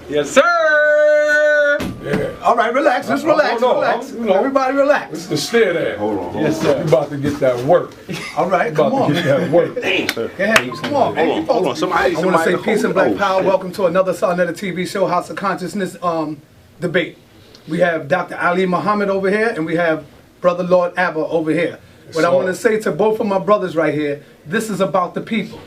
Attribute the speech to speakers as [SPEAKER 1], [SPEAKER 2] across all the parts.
[SPEAKER 1] Yes, sir.
[SPEAKER 2] Yeah. All right, relax. Just relax. Relax. Everybody relax.
[SPEAKER 1] Let's just stay there.
[SPEAKER 3] Hold on.
[SPEAKER 1] Yes, sir. You about to get that work.
[SPEAKER 2] All right, come on.
[SPEAKER 1] Get that work.
[SPEAKER 3] Damn.
[SPEAKER 2] Go ahead. Come on.
[SPEAKER 3] Hold on. Somebody.
[SPEAKER 2] I want to say peace and black power. Welcome to another Sonetta TV show, House of Consciousness debate. We have Dr. Ali Muhammad over here, and we have Brother Lord Abba over here. What I want to say to both of my brothers right here, this is about the people.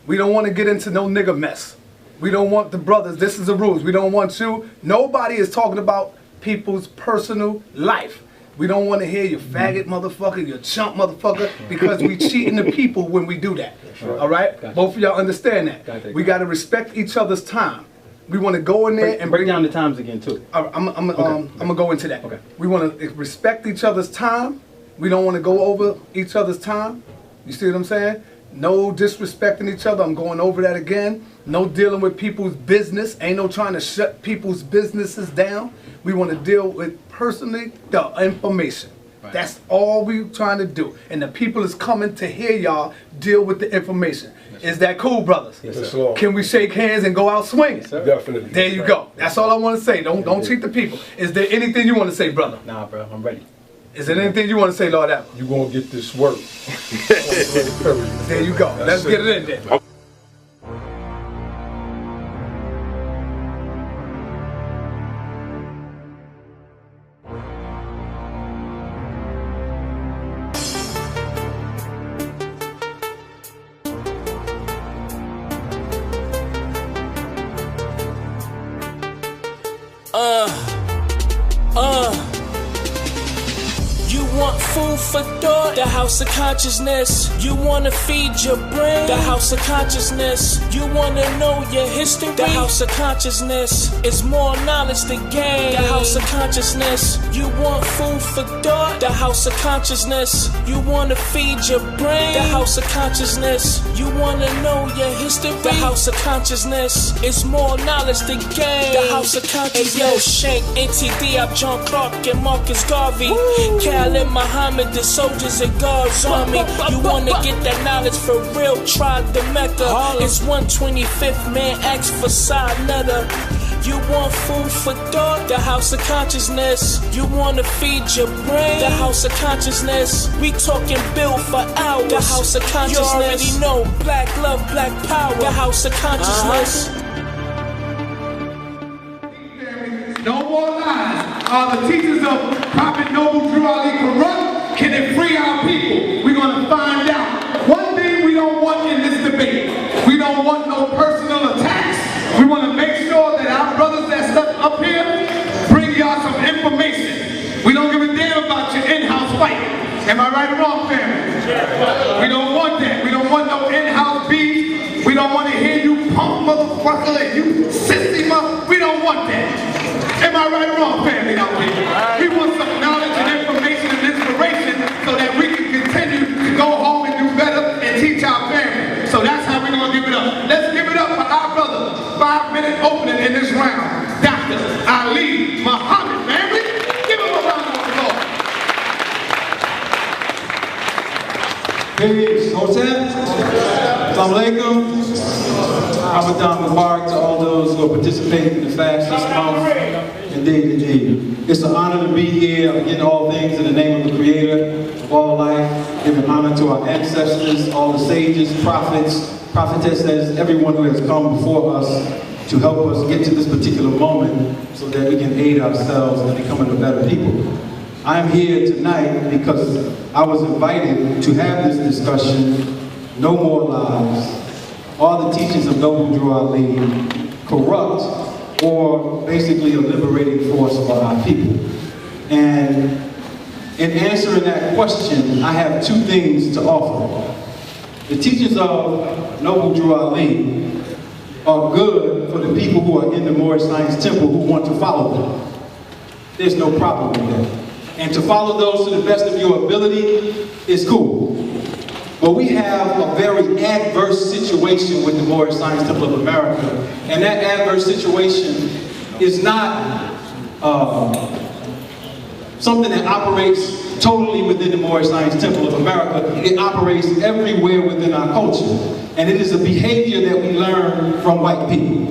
[SPEAKER 2] We don't want to get into no nigga mess. We don't want the brothers, this is the rules. We don't want you, nobody is talking about people's personal life. We don't want to hear your faggot motherfucker, your chump motherfucker, because we cheating the people when we do that. All right? Gotcha. Both of y'all understand that. We got to respect each other's time. We want to go in there and
[SPEAKER 4] break down the times again too.
[SPEAKER 2] I'm gonna go into that.
[SPEAKER 4] Okay.
[SPEAKER 2] We want to respect each other's time. We don't want to go over each other's time. You see what I'm saying? No disrespecting each other. I'm going over that again. No dealing with people's business. Ain't no trying to shut people's businesses down. We want to deal with personally the information. Right. That's all we trying to do. And the people is coming to hear y'all deal with the information. Yes. Is that cool, brothers?
[SPEAKER 1] Yes, sir.
[SPEAKER 2] Can we shake hands and go out swinging?
[SPEAKER 1] Yes, definitely.
[SPEAKER 2] There you go. That's all I want to say. Don't cheat the people. Is there anything you want to say, brother?
[SPEAKER 4] Nah, bro. I'm ready.
[SPEAKER 2] Is there anything you want to say, Lord Abba?
[SPEAKER 1] You gonna get this work.
[SPEAKER 2] There you go. Let's get it in there. Okay.
[SPEAKER 5] You want food for thought, the house of consciousness. You wanna feed your brain, the house of consciousness. You wanna know your history, the house of consciousness. It's more knowledge to gain, the house of consciousness. You want food for thought, the house of consciousness. You wanna feed your brain, the house of consciousness. You wanna know your history, the house of consciousness. It's more knowledge to gain, the house of consciousness. Hey, yo, Shank, NTD, I'm John Clark and Marcus Garvey. Cal and Muhammad, the soldiers and guards on me. You wanna get that knowledge for real, try the Mecca. It's 125th, man, ask for Sonetta. You want food for thought, the house of consciousness. You wanna feed your brain, the house of consciousness. We talking bill for hours, the house of consciousness. You already know, black love, black power, the house of consciousness.
[SPEAKER 2] No more lies. Are the teachers of Prophet Noble Drew Ali corrupt? Can it free our people? We're going to find out. One thing we don't want in this debate, we don't want no personal attacks. We want to make sure that our brothers that's up here bring y'all some information. We don't give a damn about your in-house fight. Am I right or wrong, family? We don't want that. We don't want no in-house beef. We don't want to hear you pump motherfucker and you sissy mother. We don't want that. Am I right or wrong, family out there? We want some knowledge and information and inspiration so that we can continue to go home and do better and teach our family. So that's how we're going to give it up. Let's give it up for our brother. 5-minute opening in this round. Dr. Ali Muhammad, family. Give him a round of applause.
[SPEAKER 6] Peace. Hotep. Assalamu alaikum. Ramadan Mubarak to all those who are participating in the fast this month. Indeed. It's an honor to be here, again, all things in the name of the Creator of all life, giving honor to our ancestors, all the sages, prophets, prophetesses, everyone who has come before us to help us get to this particular moment so that we can aid ourselves in becoming a better people. I'm here tonight because I was invited to have this discussion, No More Lies. All the teachings of Noble Drew Ali corrupt or basically a liberating force for our people. And in answering that question, I have two things to offer. The teachings of Noble Drew Ali are good for the people who are in the Moorish Science Temple who want to follow them. There's no problem with that. And to follow those to the best of your ability is cool. But we have a very adverse situation with the Moorish Science Temple of America. And that adverse situation is not something that operates totally within the Moorish Science Temple of America. It operates everywhere within our culture. And it is a behavior that we learn from white people.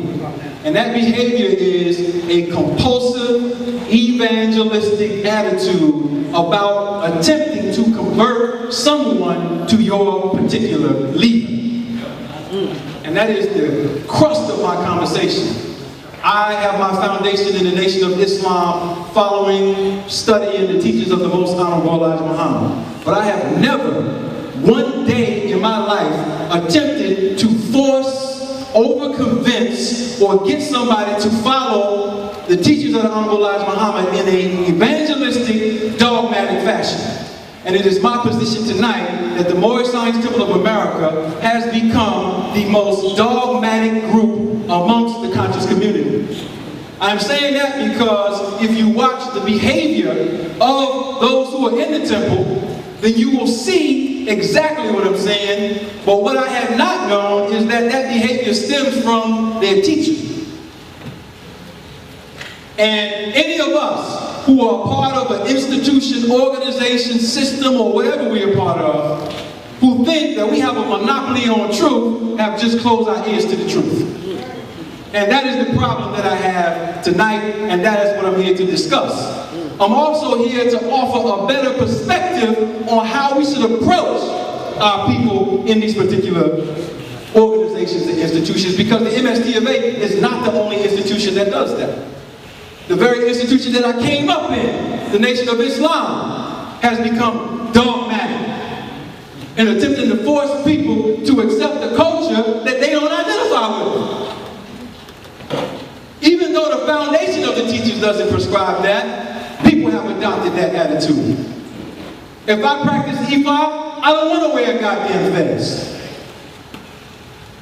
[SPEAKER 6] And that behavior is a compulsive, evangelistic attitude about attempting to convert someone to your particular leader. And that is the crust of my conversation. I have my foundation in the Nation of Islam, following, studying the teachings of the Most Honorable Elijah Muhammad. But I have never, one day in my life, attempted to force, over-convince, or get somebody to follow the teachings of the Honorable Elijah Muhammad in an evangelistic, dogmatic fashion. And it is my position tonight that the Moorish Science Temple of America has become the most dogmatic group amongst the conscious community. I'm saying that because if you watch the behavior of those who are in the temple, then you will see exactly what I'm saying. But what I have not known is that that behavior stems from their teaching. And any of us who are part of an institution, organization, system, or whatever we are part of, who think that we have a monopoly on truth, have just closed our ears to the truth. And that is the problem that I have tonight, and that is what I'm here to discuss. I'm also here to offer a better perspective on how we should approach our people in these particular organizations and institutions, because the MST is not the only institution that does that. The very institution that I came up in, the Nation of Islam, has become dogmatic in attempting to force people to accept a culture that they don't identify with. Even though the foundation of the teachings doesn't prescribe that, people have adopted that attitude. If I practice Ifa, I don't want to wear a goddamn vest.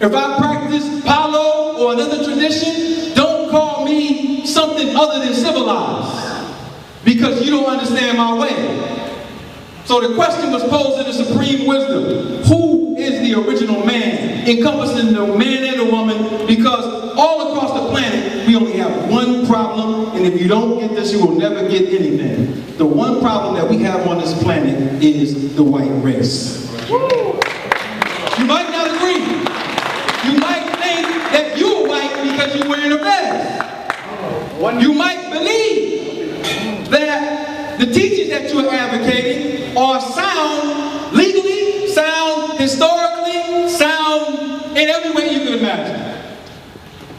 [SPEAKER 6] If I practice Palo or another tradition, don't call me something other than civilized, because you don't understand my way. So the question was posed in the supreme wisdom: who is the original man, encompassing the man and the woman? Because all across the planet, we only have one problem, and if you don't get this, you will never get anything. The one problem that we have on this planet is the white race. You might not agree. You might think that you're white because you're wearing a vest. You might believe that the teachings that you're advocating are sound legally, sound historically, sound in every way you can imagine.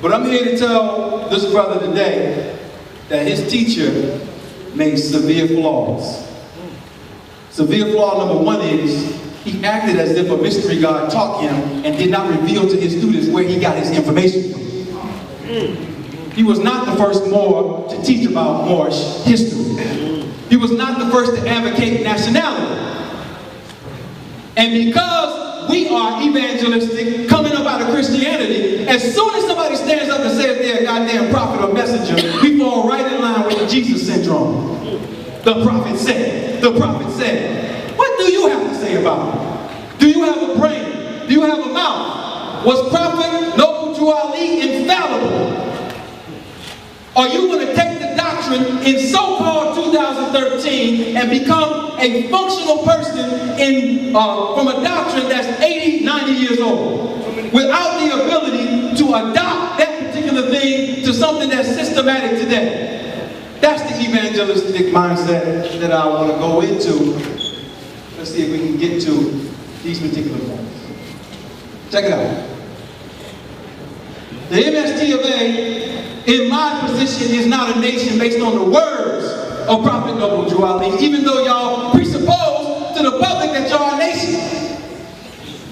[SPEAKER 6] But I'm here to tell this brother today that his teacher made severe flaws. Severe flaw number one is he acted as if a mystery God taught him and did not reveal to his students where he got his information from. He was not the first Moor to teach about Moorish history. He was not the first to advocate nationality. And because we are evangelistic, coming up out of Christianity, as soon as somebody stands up and says they're a goddamn prophet or messenger, we fall right in line with the Jesus syndrome. The prophet said, the prophet said. What do you have to say about it? Do you have a brain? Do you have a mouth? Was Prophet Noble Drew Ali infallible? Are you going to take the doctrine in so-called 2013 and become a functional person in, from a doctrine that's 80, 90 years old, without the ability to adopt that particular thing to something that's systematic today? That's the evangelistic mindset that I want to go into. Let's see if we can get to these particular points. Check it out. The MST, in my position, is not a nation based on the words of Prophet Noble Drew Ali, even though y'all presuppose to the public that y'all are a nation.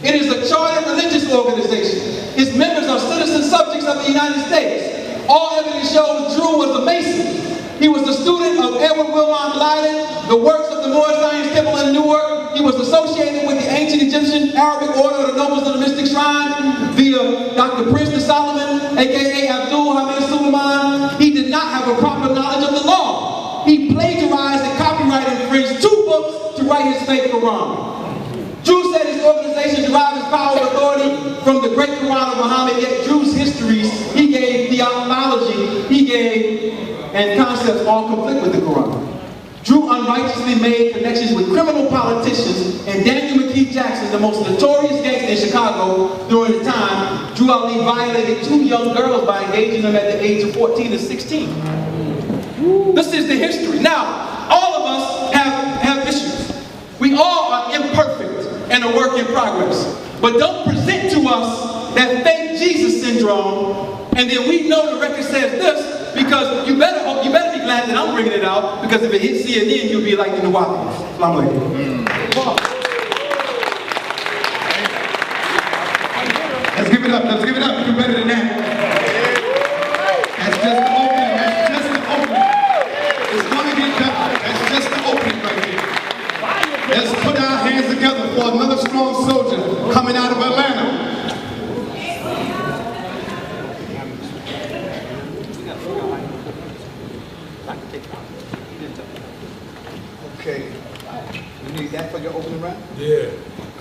[SPEAKER 6] It is a chartered religious organization. Its members are citizen subjects of the United States. All evidence shows Drew was a Mason. He was a student of Edward Wilmot Leiden, the works of the Moorish Science Temple in Newark. He was associated with the ancient Egyptian Arabic order of the Nobles of the Mystic Shrine via Dr. Prince de Solomon, aka Abdul Hamid Suleiman. He did not have a proper knowledge of the law. He plagiarized and copyright infringed 2 books to write his fake Quran. Drew said his organization derived his power and authority from the great Quran of Muhammad, yet Drew's histories, he gave theology, he gave, and concepts all conflict with the Quran. Drew unrighteously made connections with criminal politicians, and Daniel McKee Jackson, the most notorious gangster in Chicago during the time, Drew Ali violated 2 young girls by engaging them at the age of 14 and 16. This is the history. Now, all of us have issues. We all are imperfect and a work in progress. But don't present to us that fake Jesus syndrome, and then we know the record says this, because you better be glad that I'm bringing it out, because if it hits CNN, you'll be like in the Wallabies. Assalamu alaikum.
[SPEAKER 2] Let's give it up, let's give it up. You do better than that. That's just the opening, that's just the opening. It's gonna get better. That's just the opening right here. Let's put our hands together for another strong soldier coming out of Atlanta. Okay. You need that for your opening round?
[SPEAKER 1] Yeah.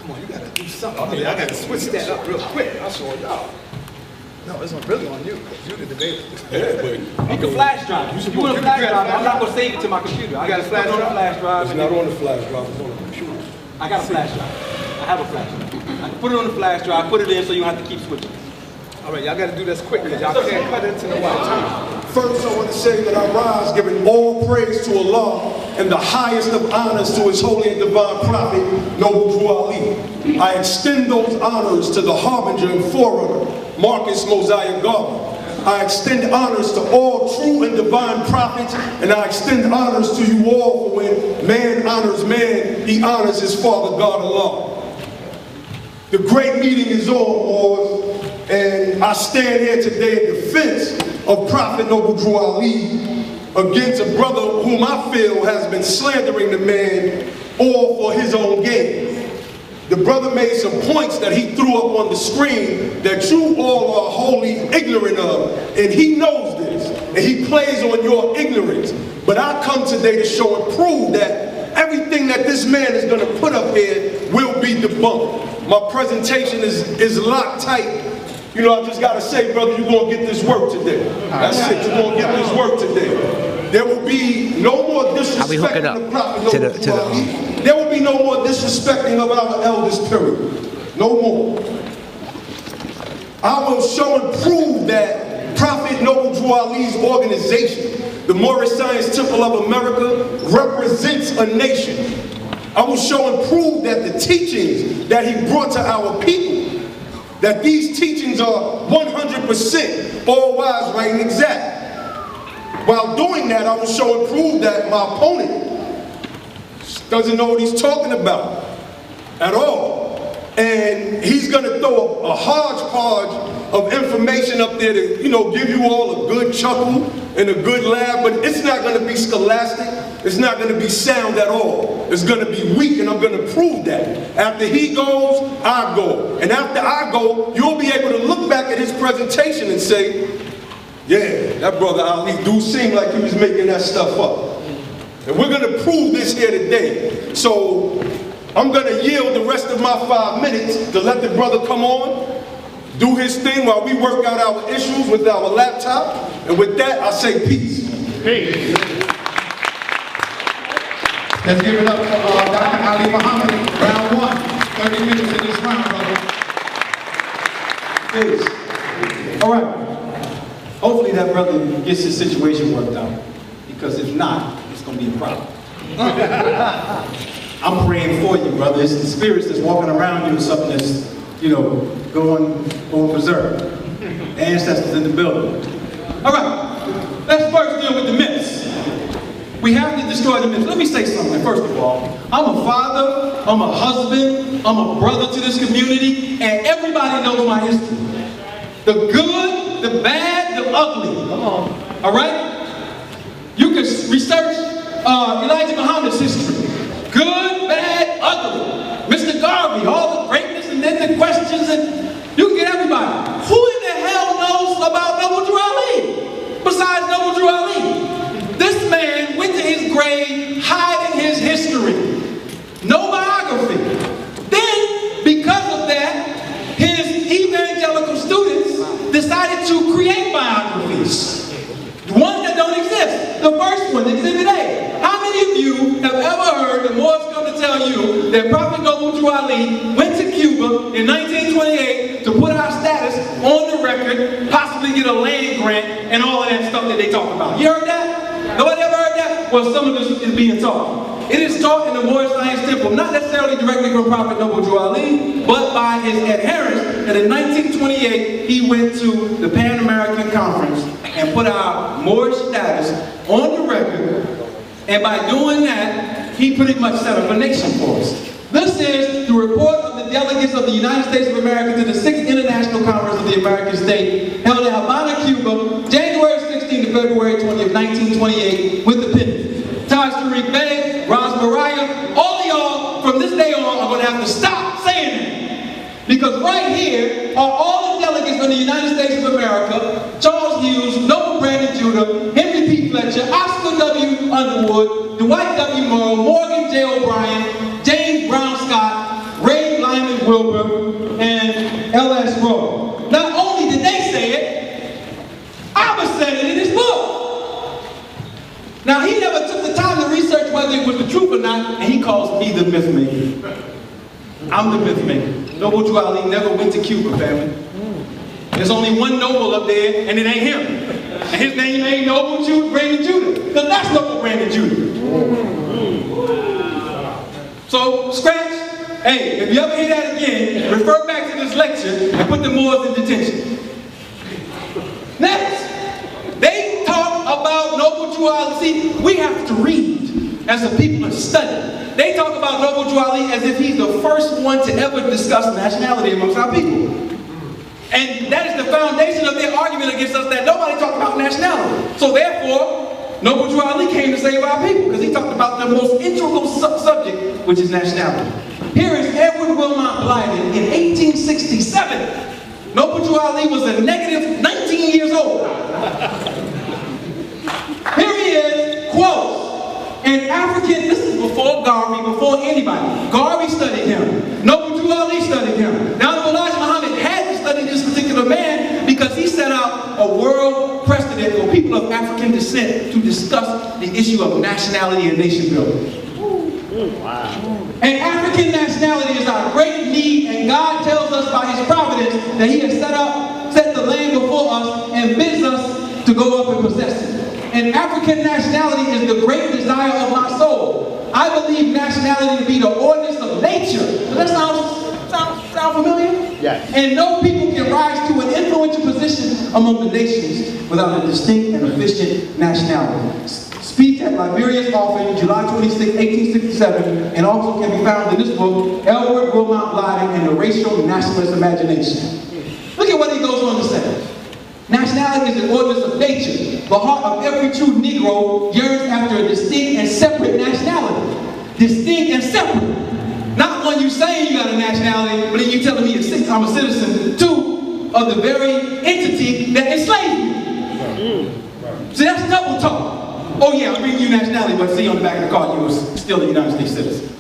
[SPEAKER 2] Come on, you gotta do something. I gotta switch that up real quick. I'll show y'all. No, it's really on you, because you're the debater.
[SPEAKER 1] Yeah, but
[SPEAKER 6] You can flash drive. You want a flash drive? I'm not going to save it to my computer. I got a flash drive.
[SPEAKER 1] it's not on the flash drive, it's on the computer.
[SPEAKER 6] I got a flash drive. I have a flash drive. I can put it on the flash drive, put it in so you don't have to keep switching.
[SPEAKER 2] All right, y'all gotta do this quick, because y'all can't cut into the white time.
[SPEAKER 3] First, I want to say that I rise giving all praise to Allah and the highest of honors to His holy and divine prophet, Noble Drew Ali. I extend those honors to the harbinger and forerunner, Marcus Mosiah Garvey. I extend honors to all true and divine prophets, and I extend honors to you all, for when man honors man, he honors his Father God Allah. The great meeting is on, Moors, and I stand here today in defense of Prophet Noble Drew Ali against a brother whom I feel has been slandering the man all for his own gain. The brother made some points that he threw up on the screen that you all are wholly ignorant of, and he knows this, and he plays on your ignorance. But I come today to show and prove that everything that this man is going to put up here will be debunked. My presentation is locked tight. You know, I just got to say, brother, you're going to get this work today. That's it, you're going to get this work today. There will be no more disrespecting the prophet. There will be no more disrespecting of our elders, period. No more. I will show and prove that Prophet Noble Drew Ali's organization, the Moorish Science Temple of America, represents a nation. I will show and prove that the teachings that he brought to our people, that these teachings are 100% all wise, right, and exact. While doing that, I will show and prove that my opponent doesn't know what he's talking about at all. And he's going to throw a hodgepodge of information up there to, you know, give you all a good chuckle and a good laugh, but it's not going to be scholastic. It's not going to be sound at all. It's going to be weak, and I'm going to prove that. After he goes, I go. And after I go, you'll be able to look back at his presentation and say, yeah, that brother Ali do seem like he was making that stuff up. And we're going to prove this here today. So I'm going to yield the rest of my 5 minutes to let the brother come on, do his thing while we work out our issues with our laptop. And with that, I say peace.
[SPEAKER 2] Peace. Let's give it up for Dr. Ali Muhammad, round 1. 30 minutes in this round, brother.
[SPEAKER 6] Peace. All right. Hopefully that brother gets his situation worked out. Because if not, it's going to be a problem. I'm praying for you, brother. It's the spirits that's walking around you or something that's, you know, going berserk. The ancestors in the building. All right. Let's first deal with the myths. We have to destroy the myths. Let me say something, first of all. I'm a father, I'm a husband, I'm a brother to this community, and everybody knows my history. The good, the bad, the ugly. Come on. All right? You can research Elijah Muhammad's history. Good, bad, ugly. Mr. Garvey, all the greatness, and then the questions, and you can get everybody. Who in the hell knows about Noble Drew Ali? Besides Noble Drew Ali. This man went to his grave hiding his history. No biography. Then, because of that, his evangelical students decided to create biographies. Ones that don't exist. The first one, Exhibit A. How many of you that Prophet Noble Drew Ali went to Cuba in 1928 to put our status on the record, possibly get a land grant, and all of that stuff that they talk about. You heard that? Nobody ever heard that? Well, some of this is being taught. It is taught in the Moorish Science Temple, not necessarily directly from Prophet Noble Drew Ali, but by his adherents, that in 1928 he went to the Pan American Conference and put our Moorish status on the record, and by doing that, he pretty much set up a nation for us. This is the report of the delegates of the United States of America to the 6th International Congress of the American State, held in Havana, Cuba, January 16 to February 20th, 1928, with the pen. Taj Tariq Bey, Raz Mariah, all of y'all from this day on are going to have to stop saying that. Because right here are all the delegates from the United States of America: Charles Hughes, Noble Brandon Judah, Henry P. Fletcher, Oscar W. Underwood, Dwight W. Morrow, Morgan J. O'Brien, James Brown Scott, Ray Lyman Wilbur, and L.S. Rowe. Not only did they say it, Abba said it in his book. Now, he never took the time to research whether it was the truth or not, and he calls me the myth maker. I'm the myth maker. Noble Drew Ali never went to Cuba, family. There's only one Noble up there, and it ain't him. And his name ain't Noble Brandon Judah, because that's Noble Brandon Judah. So, scratch. Hey, if you ever hear that again, refer back to this lecture and put the Moors in detention. Next. They talk about Noble Drew Ali. See, we have to read as a people and study. They talk about Noble Drew Ali as if he's the first one to ever discuss nationality amongst our people. And that is the foundation of their argument against us, that nobody talked about nationality. So therefore, Noble Drew Ali came to save our people, because he talked about the most integral subject, which is nationality. Here is Edward Wilmot Blyden in 1867. Noble Drew Ali was a negative 19 years old. Here he is, quote, an African, this is before Garvey, before anybody. Garvey studied him. Noble Drew Ali studied him. Now, Elijah Muhammad had to study this particular man because he set out a world precedent for people of African descent to discuss the issue of nationality and nation building. Wow. And African nationality is our great need, and God tells us by his providence that he has set the land before us and bids us to go up and possess it. And African nationality is the great desire of my soul. I believe nationality to be the ordinance of nature. Does that sound familiar? Yes. And no people can rise to an influential position among the nations without a distinct and efficient nationality. Speech at Liberia's office, July 26, 1867, and also can be found in this book, Edward Wilmot Blyden and the Racial Nationalist Imagination. Look at what he goes on to say. Nationality is the ordinance of nature. The heart of every true Negro yearns after a distinct and separate nationality. Distinct and separate. Not one you saying you got a nationality, but then you telling me I'm a citizen, too, of the very entity that enslaved me. See, that's double talk. Oh yeah, I'm bringing you nationality, but see on the back of the card, you were still a United States citizen.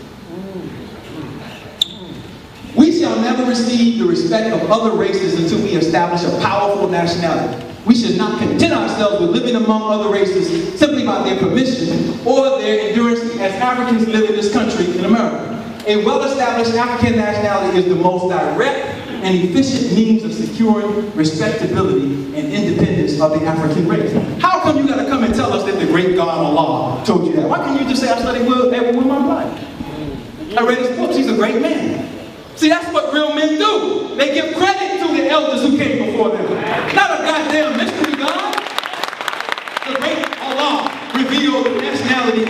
[SPEAKER 6] We shall never receive the respect of other races until we establish a powerful nationality. We should not content ourselves with living among other races simply by their permission or their endurance as Africans live in this country in America. A well-established African nationality is the most direct and efficient means of securing respectability and independence of the African race. How come you gotta come and tell us that the great God Allah told you that? Why can't you just say, I studied Edward Wilmot Blyden? I read his books, he's a great man. See, that's what real men do. They give credit to the elders who came before them. Not a goddamn mystery God. The great Allah revealed nationality.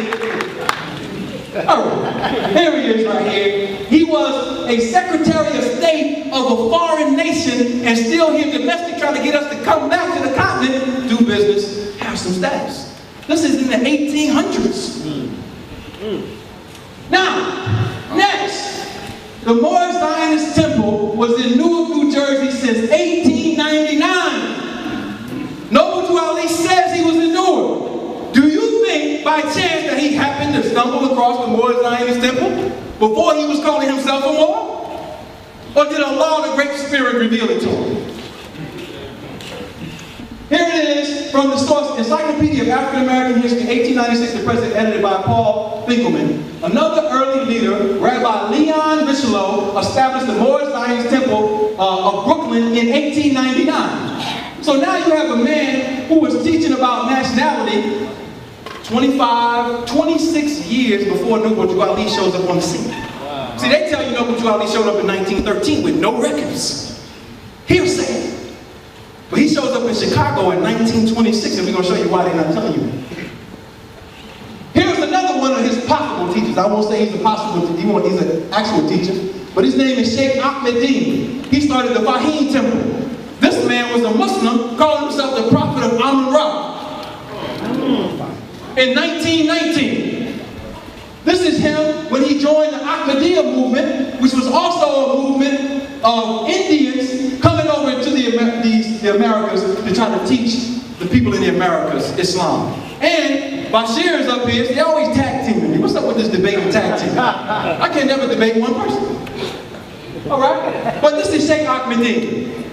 [SPEAKER 6] Alright, here he is right here. He was a Secretary of State of a foreign nation and still here domestic trying to get us to come back to the continent, do business, have some status. This is in the 1800s. Now, next. The Moorish Zionist Temple was in Newark, New Jersey since 1899. Noble Drew Ali says he was in Newark. Do you think by chance that he happened to stumble across the Moorish Zionist Temple before he was calling himself a Moor? Or did Allah, the Great Spirit, reveal it to him? Here it is. from the source Encyclopedia of African American History, 1896, the present, edited by Paul Finkelman. Another early leader, Rabbi Leon Richelieu, established the Moorish Zionist Temple of Brooklyn in 1899. So now you have a man who was teaching about nationality 26 years before Noble Drew Ali shows up on the scene. Wow. See, they tell you Noble Drew Ali showed up in 1913 with no records. Hearsay. But he shows up in Chicago in 1926, and we're going to show you why they're not telling you. Here's another one of his possible teachers. I won't say he's a possible teacher, he's an actual teacher. But his name is Sheikh Ahmeddin. He started the Fahim Temple. This man was a Muslim, calling himself the Prophet of Amun-Ra. In 1919. This is him when he joined the Ahmadiyya movement, which was also a movement of Indians coming over to the Americas to try to teach the people in the Americas Islam. And Bashir is up here, they always tag teaming me. What's up with this debate and tag teaming? I can never debate one person. Alright? But this is Sheikh Ahmeddin.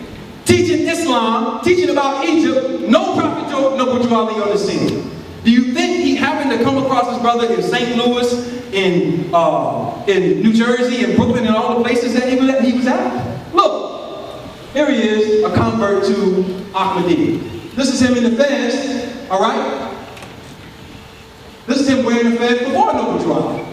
[SPEAKER 6] Teaching Islam, teaching about Egypt, no Prophet Noble Drew Ali on the scene. Do you think he happened to come across his brother in St. Louis, in New Jersey, in Brooklyn, and all the places that he was at? Look, here he is, a convert to Ahmadiyya. This is him in the fez, all right? This is him wearing the fez before Noble Drew Ali.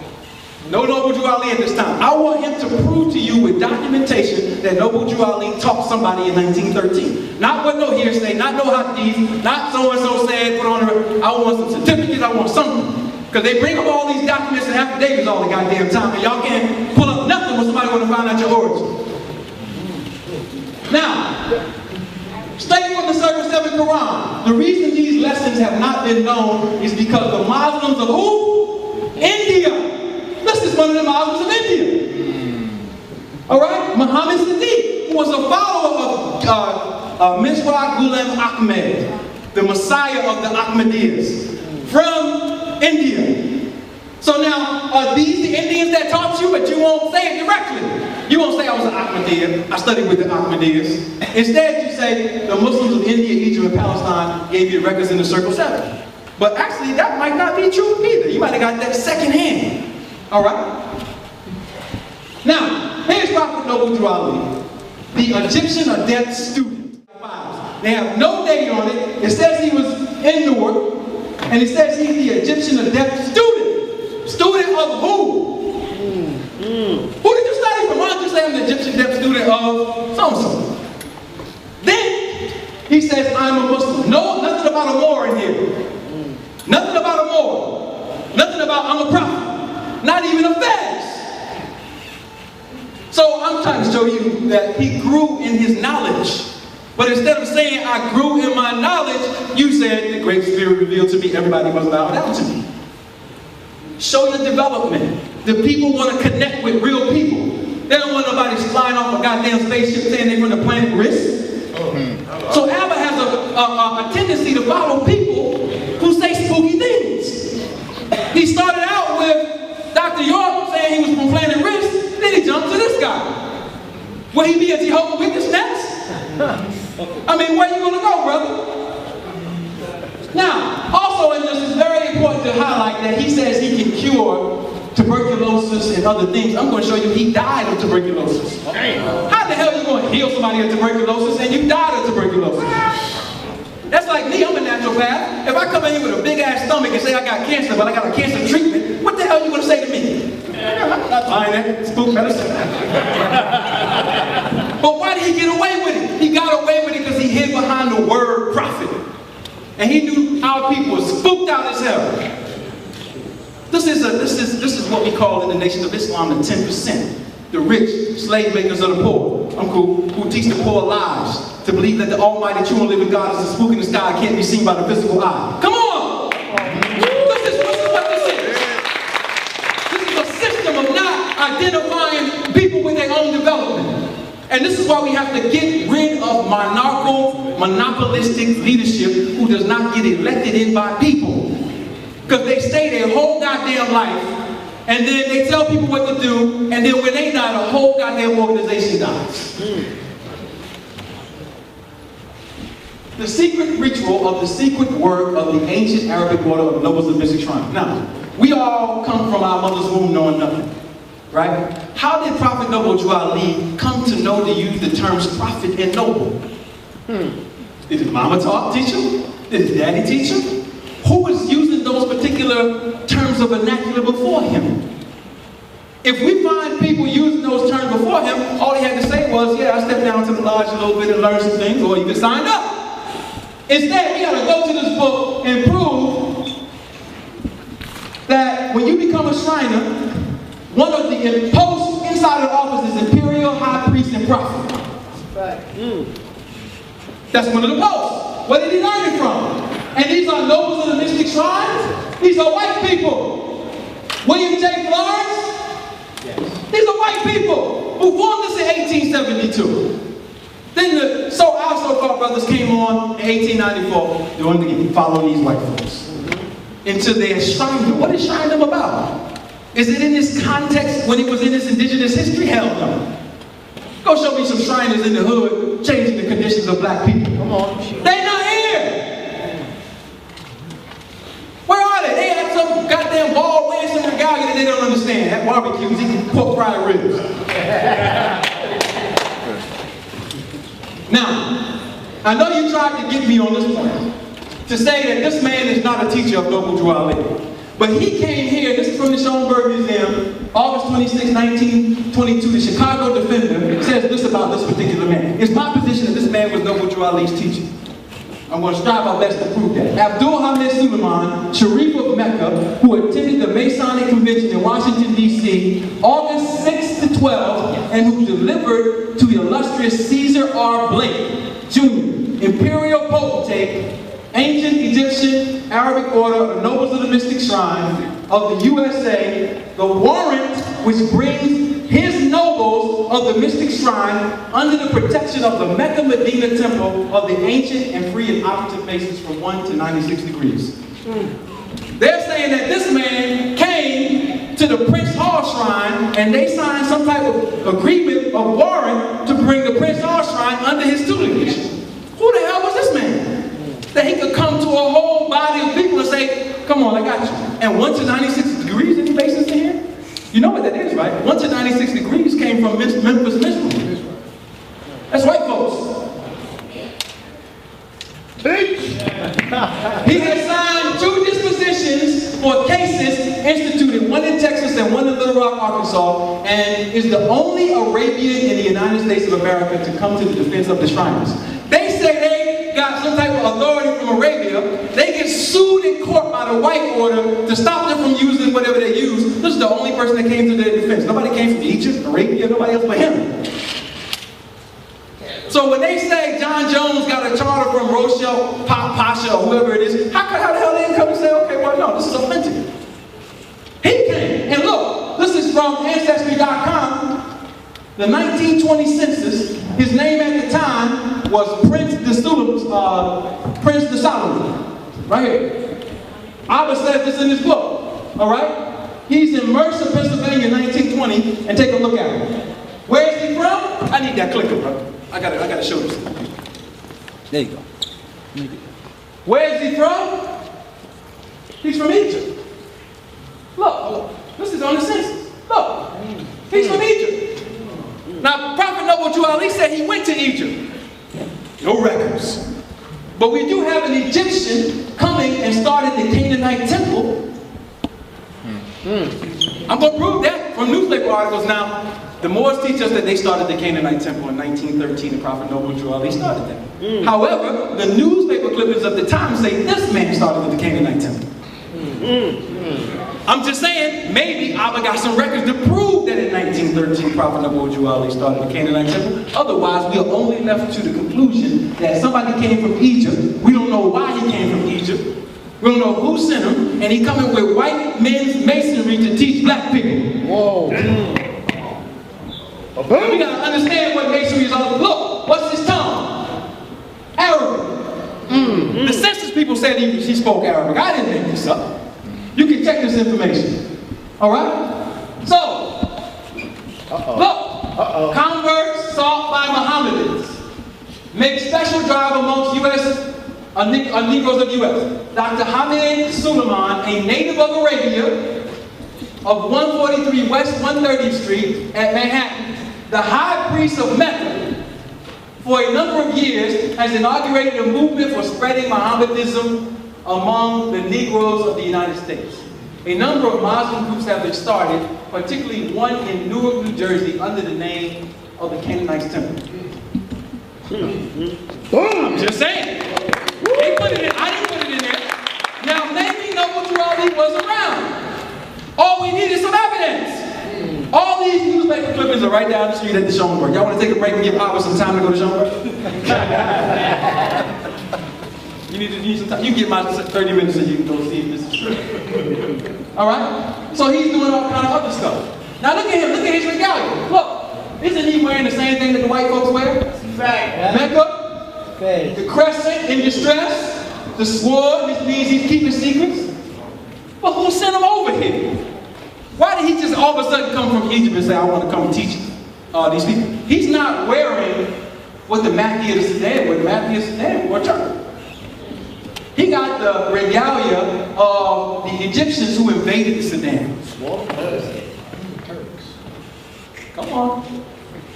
[SPEAKER 6] No Noble Drew Ali at this time. I want him to prove to you with documentation that Noble Drew Ali taught somebody in 1913. Not with no hearsay, not no hadith, not so-and-so said, put on her. I want some certificates, I want something. Because they bring up all these documents and affidavits all the goddamn time, and y'all can't pull up nothing when somebody want to find out your origin. Now, study from the Circle 7 Quran. The reason these lessons have not been known is because the Muslims of who? India. This is one of the Muslims of India. Alright? Muhammad Siddiq, who was a follower of Mirza Ghulam Ahmed, the Messiah of the Ahmadiyyas, from India. So now, are these the Indians that taught you, but you won't say it directly? You won't say I was an Ahmadiyya, I studied with the Ahmadiyyas. Instead, you say the Muslims of India, Egypt, and Palestine gave you the records in the Circle 7. But actually, that might not be true either. You might have got that secondhand. Alright? Now, here's Prophet Noble Drew Ali, the Egyptian of death student. They have no date on it. It says he was in Newark, and it says he's the Egyptian of death student. Student of who? Who did you study from? Why don't you say I'm the Egyptian death student of so-and-so? Then, he says, I'm a Muslim. No, nothing about a Moor in here. Nothing about a Moor. Nothing about I'm a prophet. Not even a fez. So I'm trying to show you that he grew in his knowledge. But instead of saying I grew in my knowledge, you said the Great Spirit revealed to me, everybody must bow down to me. Show your development. The people want to connect with real people. They don't want nobody flying off a goddamn spaceship saying they're from the planet Risk. So Abba has a tendency to follow people who say spooky things. He started out with Dr. York saying he was from planet Risk, then he jumped to this guy. Will he be a Jehovah's Witness next? I mean, where you gonna go, brother? Now, also in this, it's very important to highlight that he says he can cure tuberculosis and other things. I'm going to show you he died of tuberculosis. How the hell are you going to heal somebody of tuberculosis and you died of tuberculosis? That's like me, I'm a naturopath. If I come in here with a big ass stomach and say I got cancer, but I got a cancer treatment, what the hell are you going to say to me? I'm not buying that. Spook medicine. But why did he get away with it? He got away with it because he hid behind the word prophet. And he knew our people were spooked out as hell. This is what we call in the Nation of Islam the 10%. The rich, slave makers of the poor. I'm cool. Who teach the poor lies. To believe that the almighty true and living God is a spook in the sky can't be seen by the physical eye. Come on! This is what this is. This is a system of not identifying people with their own development. And this is why we have to get rid of monarchical, monopolistic leadership who does not get elected in by people. Because they stay their whole goddamn life, and then they tell people what to do, and then when they die, the whole goddamn organization dies. the secret ritual of the secret work of the ancient Arabic order of nobles and mystic shrines. Now, we all come from our mother's womb knowing nothing, right? How did Prophet Noble Drew Ali come to know to use the terms prophet and noble? Did his mama teach him? Did his daddy teach him? Who was using those particular terms of vernacular before him? If we find people using those terms before him, all he had to say was, yeah, I stepped down to the lodge a little bit and learned some things, or you can sign up. Instead, we gotta go to this book and prove that when you become a Shriner, one of the posts inside of the office is Imperial High Priest and Prophet. That's one of the posts. Where did he learn it from? And these are nobles of the mystic shrines? These are white people. William J. Florence? Yes. These are white people who formed this in 1872. Then the so-called brothers came on in 1894 doing follow these white folks into their shrine. What is Shrine about? Is it in this context when it was in this indigenous history? Hell no. Go show me some Shriners in the hood changing the conditions of black people. Come on. They're not here. Where are they? They have some goddamn ball wearing some regalia that they don't understand. At barbecues, eating pork fried ribs. Now, I know you tried to get me on this point to say that this man is not a teacher of Noble Drew Ali. But he came here, this is from the Schoenberg Museum, August 26, 1922, the Chicago Defender says this about this particular man. It's my position that this man was Noble Drew Ali's teacher. I'm going to strive my best to prove that. Abdul Hamid Suleiman, Sharif of Mecca, who attended the Masonic Convention in Washington, D.C., August 6 to 12, and who delivered to the illustrious Caesar R. Blake, Jr., Imperial Potentate, ancient Egyptian Arabic order of nobles of the mystic shrine of the USA, the warrant which brings his nobles of the mystic shrine under the protection of the Mecca Medina temple of the ancient and free and operative masons from 1 to 96 degrees. They're saying that this man came to the Prince Hall Shrine and they signed some type of agreement or warrant to bring the Prince Hall Shrine under his tutelage. Who the hell was this man? That he could come to a whole body of people and say, come on, I got you. And 1 to 96 degrees, any masons in here? You know what that is, right? 1 to 96 degrees came from Memphis, Missouri. That's white folks. He has signed 2 dispositions for cases instituted, one in Texas and one in Little Rock, Arkansas, and is the only Arabian in the United States of America to come to the defense of the Shriners. They say they got some type of authority from Arabia. They get sued in court by the white order to stop them from using whatever they use. This is the only person that came to their defense. Nobody came from Egypt, Arabia, nobody else but him. So when they say John Jones got a charter from Rochelle Pasha or whoever it is, how the hell they didn't come and say, okay, well no, this is authentic. He came, and look, this is from Ancestry.com, the 1920 census. His name at the time was Prince de Solomon, right here. Abba says this in his book, all right? He's in Mercer, Pennsylvania, 1920, and take a look at him. Where is he from? I need that clicker, bro. I gotta show this.
[SPEAKER 4] There you go.
[SPEAKER 6] Where is he from? He's from Egypt. Look, this is on the census. Look, he's from Egypt. Now, Prophet Noble Drew Ali said he went to Egypt. No records. But we do have an Egyptian coming and started the Canaanite temple. I'm going to prove that from newspaper articles. Now, the Moors teach us that they started the Canaanite temple in 1913, and Prophet Noble Drew Ali started that. However, the newspaper clippings of the time say this man started the Canaanite temple. I'm just saying, maybe Abba got some records to prove that in 1913 Prophet Noble Drew Ali started the Canaanite temple. Otherwise, we are only left to the conclusion that somebody came from Egypt. We don't know why he came from Egypt. We don't know who sent him, and he coming with white men's masonry to teach black people. Whoa. And we gotta understand what masonry is all about. Look, what's his tongue? Arabic. The census people said he spoke Arabic. I didn't make this up. You can check this information. All right? So, look, converts sought by Mohammedans make special drive amongst U.S. Negroes of the U.S. Dr. Hamid Suleiman, a native of Arabia, of 143 West 130th Street at Manhattan, the high priest of Mecca, for a number of years has inaugurated a movement for spreading Mohammedanism among the Negroes of the United States. A number of Muslim groups have been started, particularly one in Newark, New Jersey, under the name of the Canaanites Temple. I'm just saying. They put it in, I didn't put it in there. Now maybe Noble Drew Ali was around. All we need is some evidence. All these newspaper clippings are right down the street at the Schoenberg. Y'all want to take a break and give Abba some time to go to Schoenberg? You need some time. You can get my 30 minutes so you can go see if this is true. Alright? So he's doing all kind of other stuff. Now look at him. Look at his regalia. Look. Isn't he wearing the same thing that the white folks wear? Right. Mecca. Okay. The crescent in distress. The sword, which means he's keeping secrets. But who sent him over here? Why did he just all of a sudden come from Egypt and say, I want to come teach these people? He's not wearing what the Mahdi of the Sudan, what the Mahdi of the Sudan wore church. He got the regalia of the Egyptians who invaded the Sudan. Come on.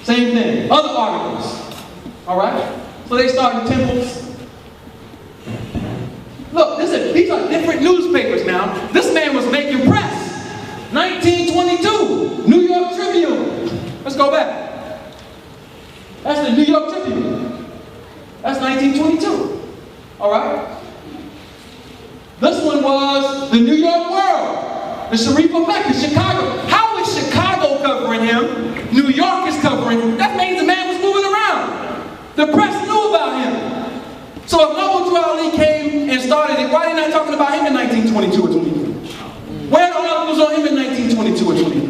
[SPEAKER 6] Same thing. Other articles. Alright? So they started temples. Look, these are different newspapers now. This man was making press. 1922, New York Tribune. Let's go back. That's the New York Tribune. That's 1922. Alright? This one was the New York World. The Sharif of Mecca, Chicago. How is Chicago covering him? New York is covering him. That means the man was moving around. The press knew about him. So if Noble Drew Ali came and started it, why are they not talking about him in 1922 or 23? Where are the articles on him in 1922 or 23?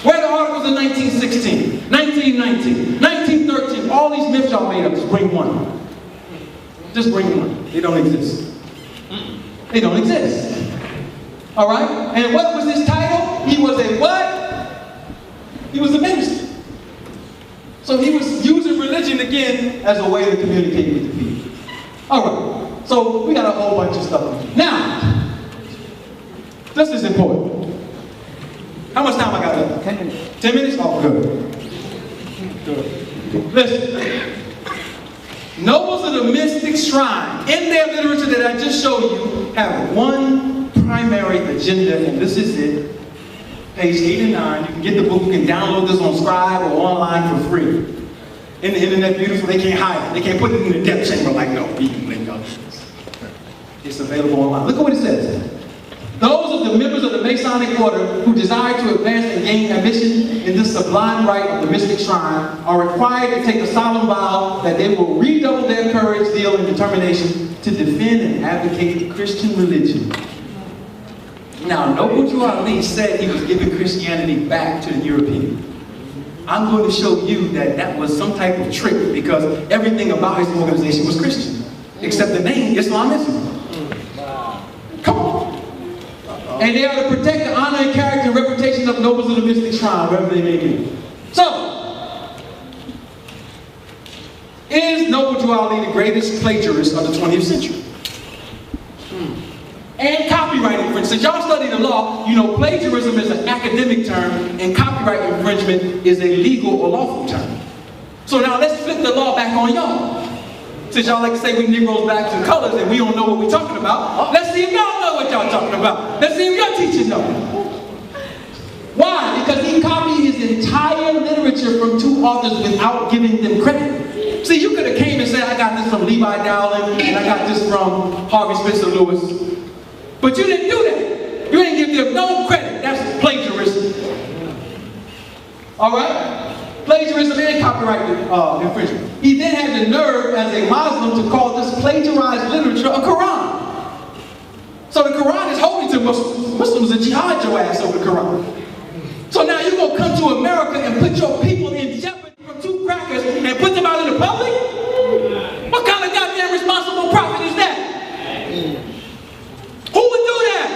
[SPEAKER 6] Where are the articles in 1916, 1919, 1913? All these myths y'all made up, just bring one. Just bring one. They don't exist. They don't exist. Alright? And what was his title? He was a what? He was a minister. So he was using religion again as a way to communicate with the people. Alright, so we got a whole bunch of stuff. Now, this is important. How much time I got left? 10 minutes. 10 minutes? Oh, good. Good. Listen. Nobles of the mystic shrine, in their literature that I just showed you, have one primary agenda, and this is it. Page 8 and 9. You can get the book, you can download this on Scribe or online for free. In the internet, beautiful, they can't hide it. They can't put it in the depth chamber like, no, it's available online. Look at what it says. Those of the members of the Masonic order who desire to advance and gain admission in this sublime rite of the mystic shrine are required to take a solemn vow that they will redouble their courage, zeal, and determination to defend and advocate the Christian religion. Now, Noble Drew Ali said he was giving Christianity back to the European. I'm going to show you that that was some type of trick because everything about his organization was Christian, except the name Islamism. Come on. And they are to protect the honor and character and reputation of nobles of the mystic shrine, wherever they may be. So, is Noble Drew Ali the greatest plagiarist of the 20th century? And copyright infringement. Since y'all study the law, you know plagiarism is an academic term and copyright infringement is a legal or lawful term. So now let's flip the law back on y'all. Since y'all like to say we Negroes, blacks, and colors and we don't know what we're talking about, let's see if y'all know what y'all talking about. Let's see if your teacher knows. Why? Because he copied his entire literature from two authors without giving them credit. See, you could have came and said, I got this from Levi Dowling and I got this from Harvey Spencer Lewis. But you didn't do that. You didn't give them no credit. That's plagiarism. Alright? Plagiarism and copyright infringement. He then had the nerve as a Muslim to call this plagiarized literature a Quran. So the Quran is holy to Muslims. Muslims are jihad your ass over the Quran. So now you're going to come to America and put your people in jeopardy from two crackers and put them out in the public? What kind of goddamn responsible prophet is that? Who would do that?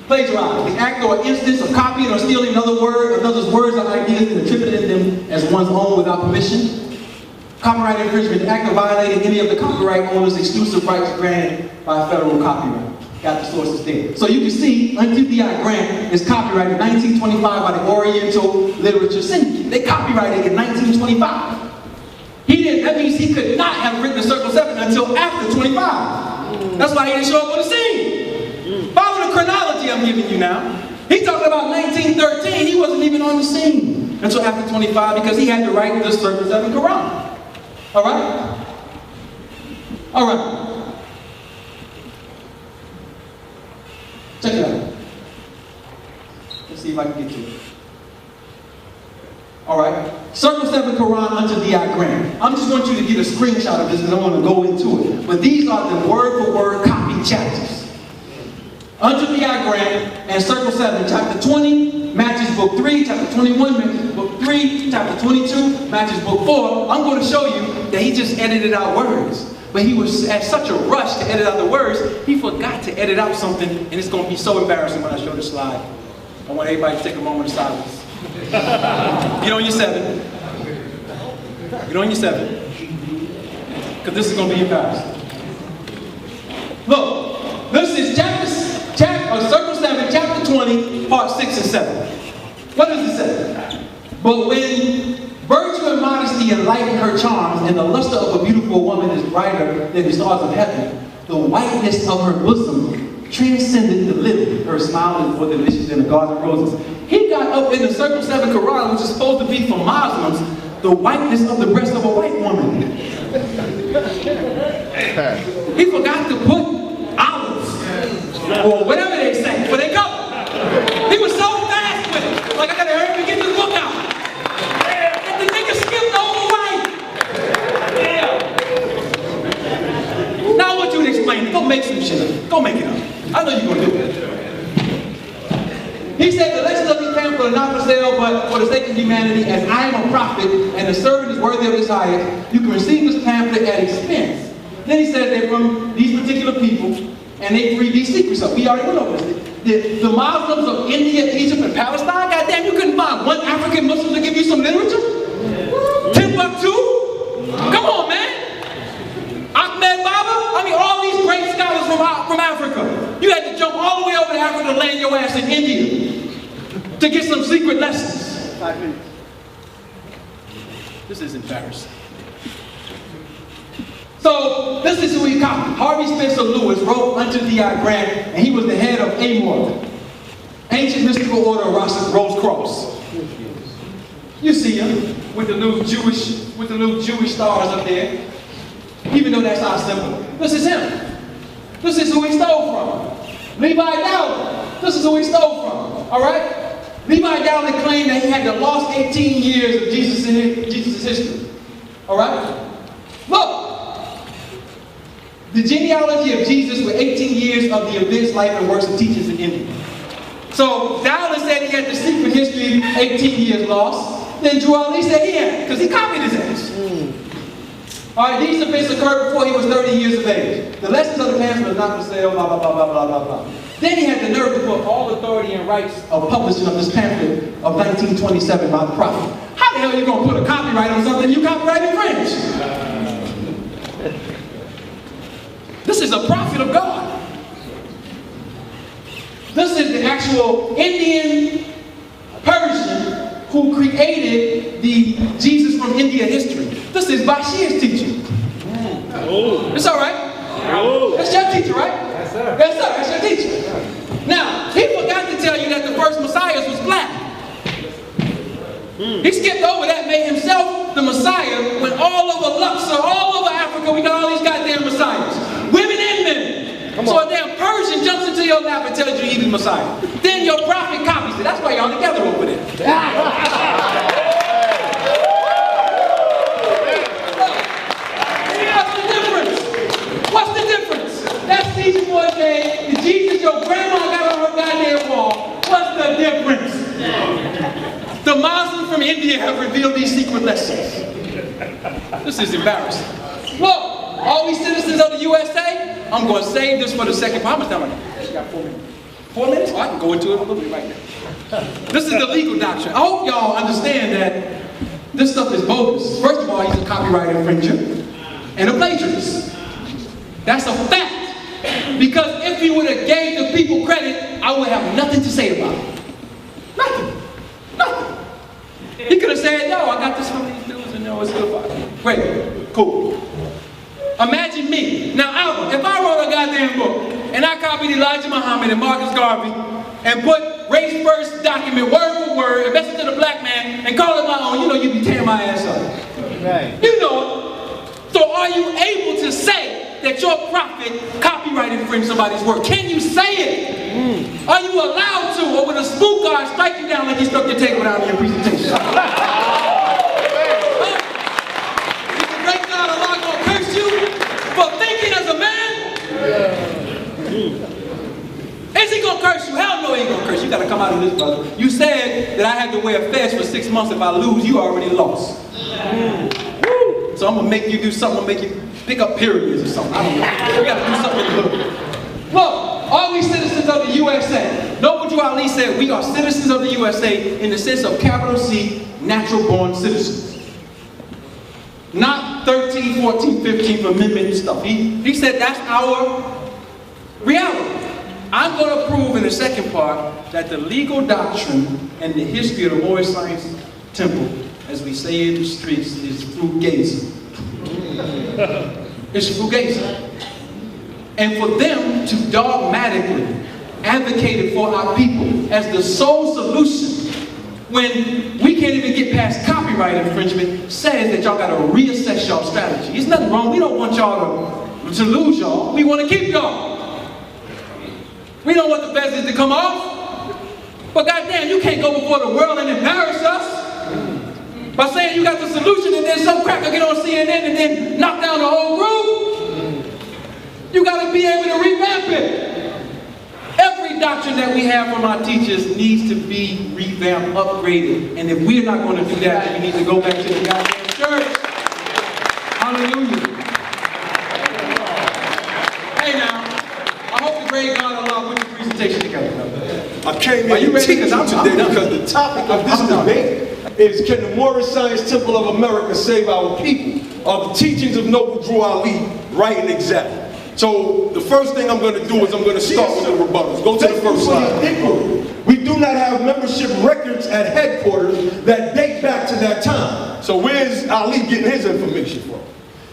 [SPEAKER 6] Plagiarize, the act or instance of copying or stealing another's words or ideas and attributing them as one's own without permission. Copyright infringement, the act of violating any of the copyright owner's exclusive rights granted by federal copyright. Got the sources there. So you can see, Unto-Thee-I Grant is copyrighted in 1925 by the Oriental Literature Syndicate. They copyrighted it in 1925. That means he could not have written the Circle 7 until after 25. That's why he didn't show up on the scene. Follow the chronology I'm giving you now. He's talking about 1913. He wasn't even on the scene until after 25 because he had to write the Circle 7 Quran. All right? All right. Check it out. Let's see if I can get to it. All right. Circle 7 Quran Unto-Thee-I Grant. I'm just want you to get a screenshot of this because I want to go into it. But these are the word-for-word copied chapters. Unto-Thee-I Grant and Circle 7, chapter 20 matches book 3, chapter 21 matches book 3, chapter 22 matches book 4. I'm going to show you that he just edited out words. But he was at such a rush to edit out the words, he forgot to edit out something, and it's going to be so embarrassing when I show the slide. I want everybody to take a moment of silence. Get on your 7. Get on your 7. Because this is going to be embarrassing. Look, this is Circle 7, chapter 20, part 6 and 7. What does it say? But when virtue and modesty enlighten her charms, and the luster of a beautiful woman is brighter than the stars of heaven, the whiteness of her bosom transcended the lily. Her smile is more delicious than the garden of roses. He got up in the Circle 7 Quran, which is supposed to be for Muslims, the whiteness of the breast of a white woman. He forgot to put olives, or whatever they say, for they go. He was so fast with it. Like, I gotta hurry up and get this book out. And the nigga skipped over white. Now I want you to explain it. Go make some shit. Go make it up. I know you're gonna do it. He said, the legends of this pamphlet are not for sale, but for the sake of humanity, as I am a prophet, and the servant is worthy of his highest, you can receive this pamphlet at expense. Then he said they're from these particular people, and they read these secrets up. We already went over this. The Muslims of India, Egypt, and Palestine, goddamn, you couldn't find one African Muslim to give you some literature? Timbuktu? Come on, man. Ahmed Baba? I mean, all these great scholars from Africa. You had to jump all the way over to Africa to land your ass in India to get some secret lessons. 5 minutes. This is embarrassing. So, this is who he copied. Harvey Spencer Lewis wrote Unto-Thee-I Grant, and he was the head of Moor, ancient mystical order of Rose Cross. You see him with the little Jewish stars up there. Even though that's our symbol. This is him. This is who he stole from. Levi Dowling. This is who he stole from. Alright? Levi Dowling claimed that he had the lost 18 years of Jesus' history. Alright? Look! The genealogy of Jesus with 18 years of the events, life, and works of teachers in India. So Dowling said he had the secret history, 18 years lost. Then Drew Ali said he had, because he copied his ass. Alright, these events occurred before he was 30 years of age. The lessons of the pamphlet are not for sale, blah, blah, blah, blah, blah, blah, blah. Then he had the nerve to put all authority and rights of publishing of this pamphlet of 1927 by the prophet. How the hell are you going to put a copyright on something you copyright infringe? This is a prophet of God. This is the actual Indian Persian who created the Jesus from India history. This is Bashir's teaching. It's all right. That's your teacher, right? Yes, sir. Yes, sir. That's your teacher. Now, he forgot to tell you that the first Messiah was black. He skipped over that, made himself the Messiah, when all over Luxor, all over Africa, we got all these goddamn Messiahs. Women and men. So a damn Persian jumps into your lap and tells you he's the Messiah. Then your prophet copies it. That's why y'all together over there. What's the difference? That's Jesus boy saying, the Jesus your grandma got on her goddamn wall. What's the difference? The Muslims from India have revealed these secret lessons. This is embarrassing. Look, all we citizens of the USA, I'm going to save this for the second part. How much time I got? She got 4 minutes. 4 minutes? Oh, I can go into it a little bit right now. This is the legal doctrine. I hope y'all understand that this stuff is bogus. First of all, he's a copyright infringer and a plagiarist. That's a fact. Because if he would have gave the people credit, I would have nothing to say about it. Nothing. Nothing. He could have said, yo, I got this from these dudes and it's good. Great. Cool. Imagine me. Now, Alba, if I wrote a goddamn book and I copied Elijah Muhammad and Marcus Garvey and put race first document word for word, a message to the black man, and call it my own, you know you'd be tearing my ass up. Right. You know it. So are you able to say that your prophet copyright infringed somebody's work? Can you say it? Are you allowed to, or will a spook guard strike you down like he struck your table down in your presentation? Is the great God Allah gonna curse you for thinking as a man? Is he gonna curse you? Hell no, he ain't gonna curse you. You gotta come out of this, brother. You said that I had to wear a fast for 6 months. If I lose, you already lost. So I'm gonna make you do something, I'm gonna make you pick up pyramids or something. I don't know. We gotta do something good. Look, are we citizens of the USA? Noble Drew Ali said we are citizens of the USA in the sense of capital C, natural born citizens. Not 13th, 14th, 15th Amendment stuff. He said that's our reality. I'm going to prove in the second part that the legal doctrine and the history of the Moorish Science Temple, as we say in the streets, is fugazi. It's fugazi. And for them to dogmatically advocate for our people as the sole solution when we can't even get past copyright infringement says that y'all got to reassess y'all strategy. There's nothing wrong. We don't want y'all to lose y'all. We want to keep y'all. We don't want the business to come off. But goddamn, you can't go before the world and embarrass us by saying you got the solution and then some cracker get on CNN and then knock down the whole group. You got to be able to revamp it. Every doctrine that we have from our teachers needs to be revamped, upgraded. And if we're not going to do that, then we need to go back to the goddamn church. Hallelujah. Hey now, I hope the great God Allah put your presentation together.
[SPEAKER 3] I came here to teach you today because the topic of this debate is, can the Moorish Science Temple of America save our people? Are the teachings of Noble Drew Ali right and exact? So the first thing I'm going to do is I'm going to start with the rebuttals. Go to the first slide. We do not have membership records at headquarters that date back to that time. So where's Ali getting his information from?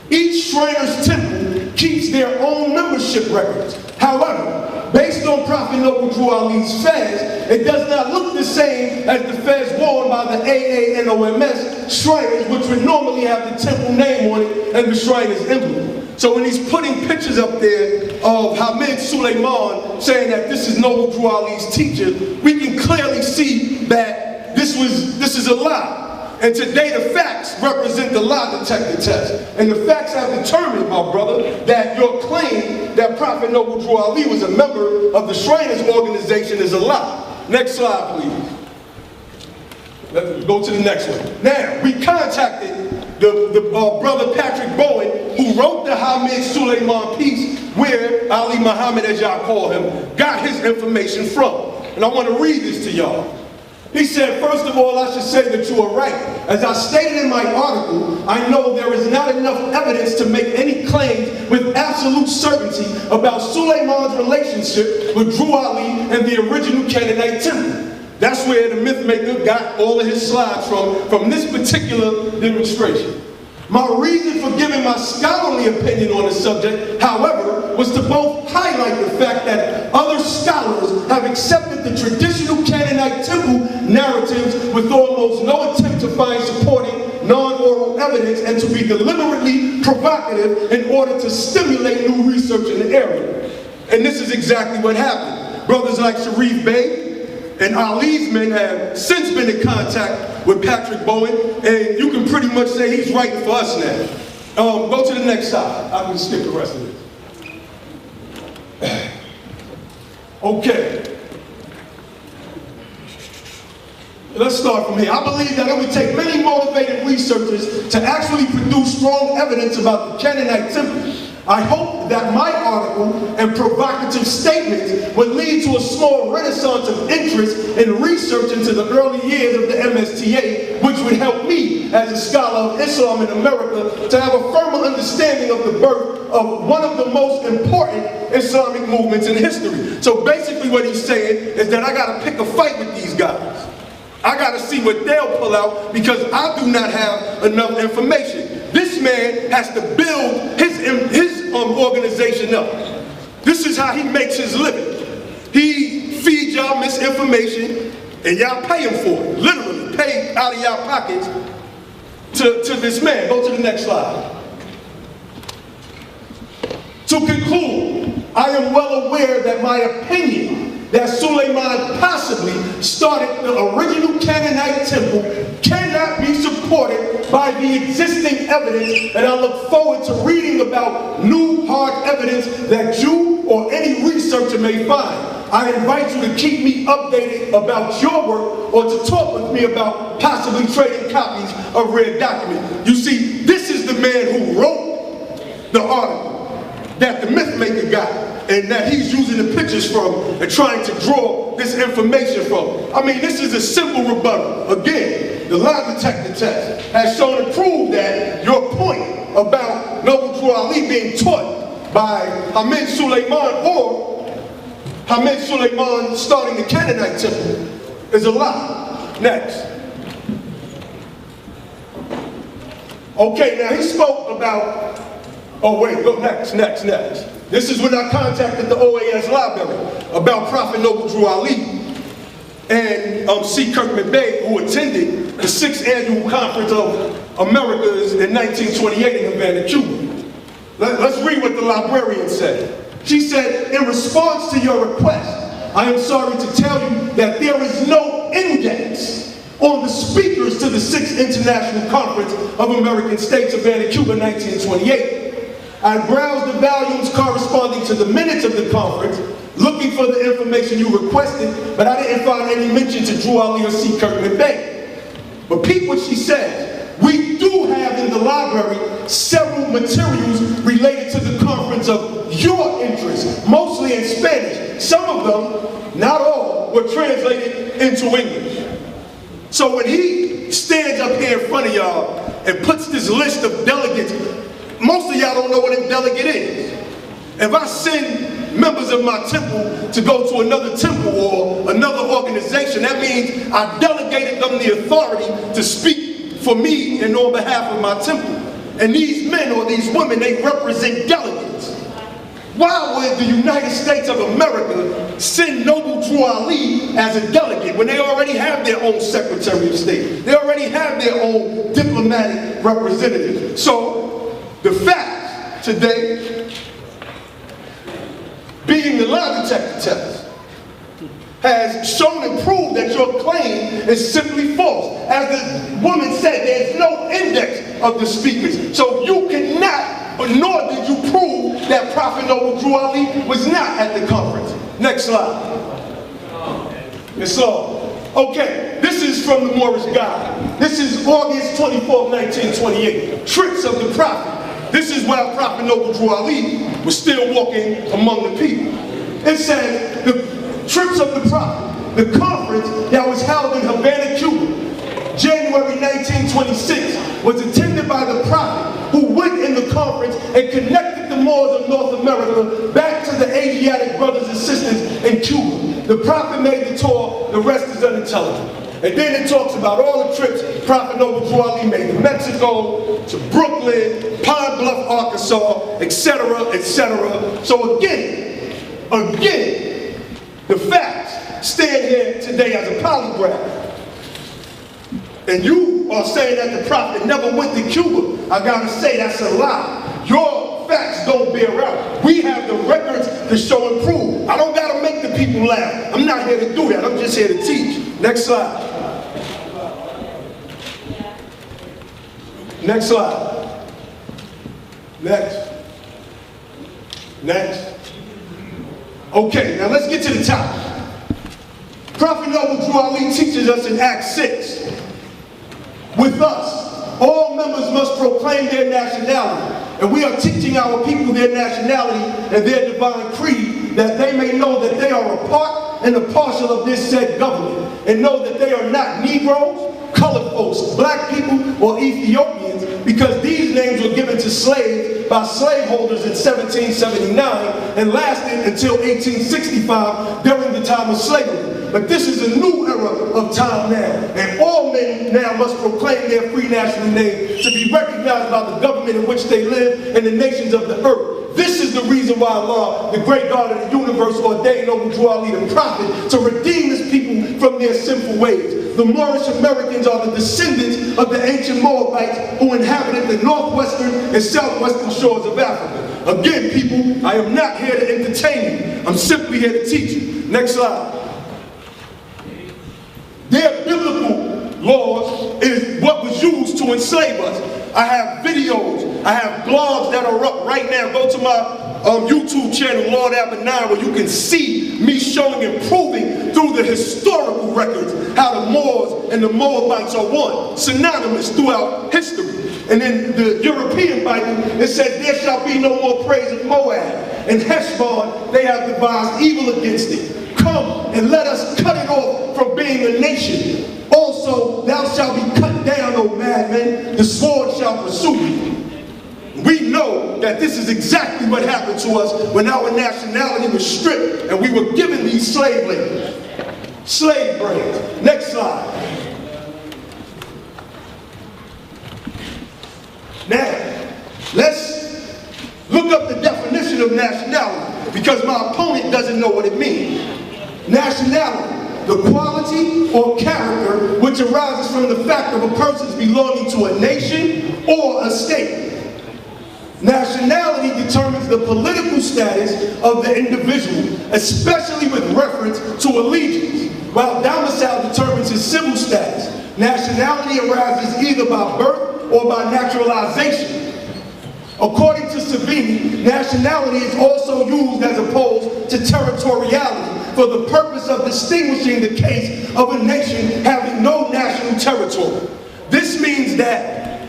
[SPEAKER 3] Each Shriner's temple keeps their own membership records. However, based on Prophet Noble Drew Ali's fez, it does not look the same as the fez worn by the AANOMS Shriners, which would normally have the temple name on it and the Shriner's emblem. So when he's putting pictures up there of Hamid Suleiman saying that this is Noble Drew Ali's teacher, we can clearly see that this is a lie. And today the facts represent the lie detector test. And the facts have determined, my brother, that your claim that Prophet Noble Drew Ali was a member of the Shriners organization is a lie. Next slide, please. Let's go to the next one. Now, we contacted the brother Patrick Bowen, who wrote the Hamid Suleiman piece where Ali Muhammad, as y'all call him, got his information from. And I want to read this to y'all. He said, first of all, I should say that you are right. As I stated in my article, I know there is not enough evidence to make any claims with absolute certainty about Suleiman's relationship with Drew Ali and the original Canaanite temple. That's where the myth maker got all of his slides from this particular demonstration. My reason for giving my scholarly opinion on the subject, however, was to both highlight the fact that other scholars have accepted the traditional Canaanite temple narratives with almost no attempt to find supporting non-oral evidence and to be deliberately provocative in order to stimulate new research in the area. And this is exactly what happened. Brothers like Sharif Bey and Ali's men have since been in contact with Patrick Bowen, and you can pretty much say he's writing for us now. Go to the next slide. I can skip the rest of this. Okay. Let's start from here. I believe that it would take many motivated researchers to actually produce strong evidence about the Canaanite temple. I hope that my article and provocative statements would lead to a small renaissance of interest in research into the early years of the MSTA, which would help me, as a scholar of Islam in America, to have a firmer understanding of the birth of one of the most important Islamic movements in history. So basically what he's saying is that I gotta pick a fight with these guys. I gotta see what they'll pull out because I do not have enough information. This man has to build his organization up. This is how he makes his living. He feeds y'all misinformation and y'all pay him for it. Literally pay out of y'all pockets to this man. Go to the next slide. To conclude, I am well aware that my opinion that Suleiman possibly started the original Canaanite temple cannot be supported by the existing evidence, and I look forward to reading about new hard evidence that you or any researcher may find. I invite you to keep me updated about your work or to talk with me about possibly trading copies of Red Document. You see, this is the man who wrote the article that the myth maker got, and that he's using the pictures from and trying to draw this information from. I mean, this is a simple rebuttal. Again, the lie detector test has shown and proved that your point about Noble Drew Ali being taught by Hamid Suleiman or Hamid Suleiman starting the Canaanite temple is a lie. Next. Okay, now he spoke about, oh wait, go next. This is when I contacted the OAS library about Prophet Noble Drew Ali and C. Kirkman Bey, who attended the 6th annual Conference of Americas in 1928 in Havana, Cuba. Let's read what the librarian said. She said, in response to your request, I am sorry to tell you that there is no index on the speakers to the 6th International Conference of American States, Havana, Cuba, 1928. I browsed the volumes corresponding to the minutes of the conference, looking for the information you requested, but I didn't find any mention to Drew Ali or C. Kirkman Bey. But peep what she said. We do have in the library several materials related to the conference of your interest, mostly in Spanish. Some of them, not all, were translated into English. So when he stands up here in front of y'all and puts this list of delegates, most of y'all don't know what a delegate is. If I send members of my temple to go to another temple or another organization, that means I delegated them the authority to speak for me and on behalf of my temple. And these men or these women, they represent delegates. Why would the United States of America send Noble Drew Ali as a delegate when they already have their own Secretary of State? They already have their own diplomatic representative. So, the fact today, being the lie detector test, has shown and proved that your claim is simply false. As the woman said, there's no index of the speakers. So you cannot, nor did you prove that Prophet Noble Drew Ali was not at the conference. Next slide. It's all. Okay, this is from the Moorish Guide. This is August 24, 1928. Tricks of the Prophet. This is while Prophet Noble Drew Ali was still walking among the people. It said, the trips of the Prophet, the conference that was held in Havana, Cuba, January 1926, was attended by the Prophet, who went in the conference and connected the Moors of North America back to the Asiatic brothers and sisters in Cuba. The Prophet made the tour, the rest is unintelligible. And then it talks about all the trips Prophet Noble Drew Ali made to Mexico, to Brooklyn, Pine Bluff, Arkansas, etc., etc. So again, the facts stand here today as a polygraph. And you are saying that the Prophet never went to Cuba. I gotta say that's a lie. Your facts don't bear out. We have the records to show and prove. I don't gotta make the people laugh. I'm not here to do that. I'm just here to teach. Next slide. Next slide. Next. Okay, now let's get to the topic. Prophet Noble Drew Ali teaches us in Acts 6. With us, all members must proclaim their nationality. And we are teaching our people their nationality and their divine creed, that they may know that they are a part and a parcel of this said government, and know that they are not Negroes, colored folks, black people, or Ethiopians, because these names were given to slaves by slaveholders in 1779 and lasted until 1865 during the time of slavery. But this is a new era of time now, and all men now must proclaim their free national name to be recognized by the government in which they live and the nations of the earth. This is the reason why Allah, the great God of the universe, ordained Noble Drew Ali the prophet to redeem his people from their sinful ways. The Moorish Americans are the descendants of the ancient Moabites who inhabited the northwestern and southwestern shores of Africa. Again, people, I am not here to entertain you. I'm simply here to teach you. Next slide. Their biblical laws is what was used to enslave us. I have videos, I have blogs that are up right now. Go to my YouTube channel, Lord Abba 9, where you can see me showing and proving through the historical records how the Moors and the Moabites are one, synonymous throughout history. And in the European Bible, it says, there shall be no more praise of Moab. In Heshbon, they have devised evil against it. Come and let us cut it off from being a nation. Also, thou shalt be cut down, O madman, the sword shall pursue you. We know that this is exactly what happened to us when our nationality was stripped and we were given these slave labels. Slave brands. Next slide. Now, let's look up the definition of nationality, because my opponent doesn't know what it means. Nationality, the quality or character which arises from the fact of a person's belonging to a nation or a state. Nationality determines the political status of the individual, especially with reference to allegiance, while domicile determines his civil status. Nationality arises either by birth or by naturalization. According to Savini, nationality is also used as opposed to territoriality for the purpose of distinguishing the case of a nation having no national territory. This means that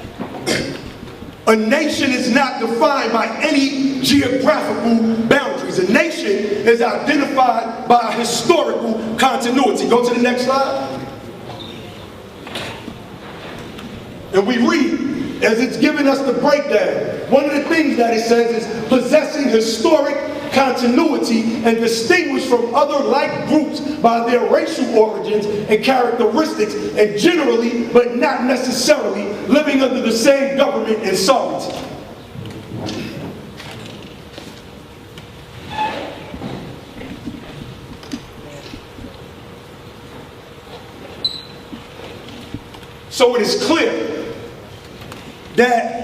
[SPEAKER 3] a nation is not defined by any geographical boundaries. A nation is identified by a historical continuity. Go to the next slide. And we read, as it's giving us the breakdown, one of the things that it says is possessing historic continuity and distinguished from other like groups by their racial origins and characteristics, and generally, but not necessarily, living under the same government and sovereignty. So it is clear that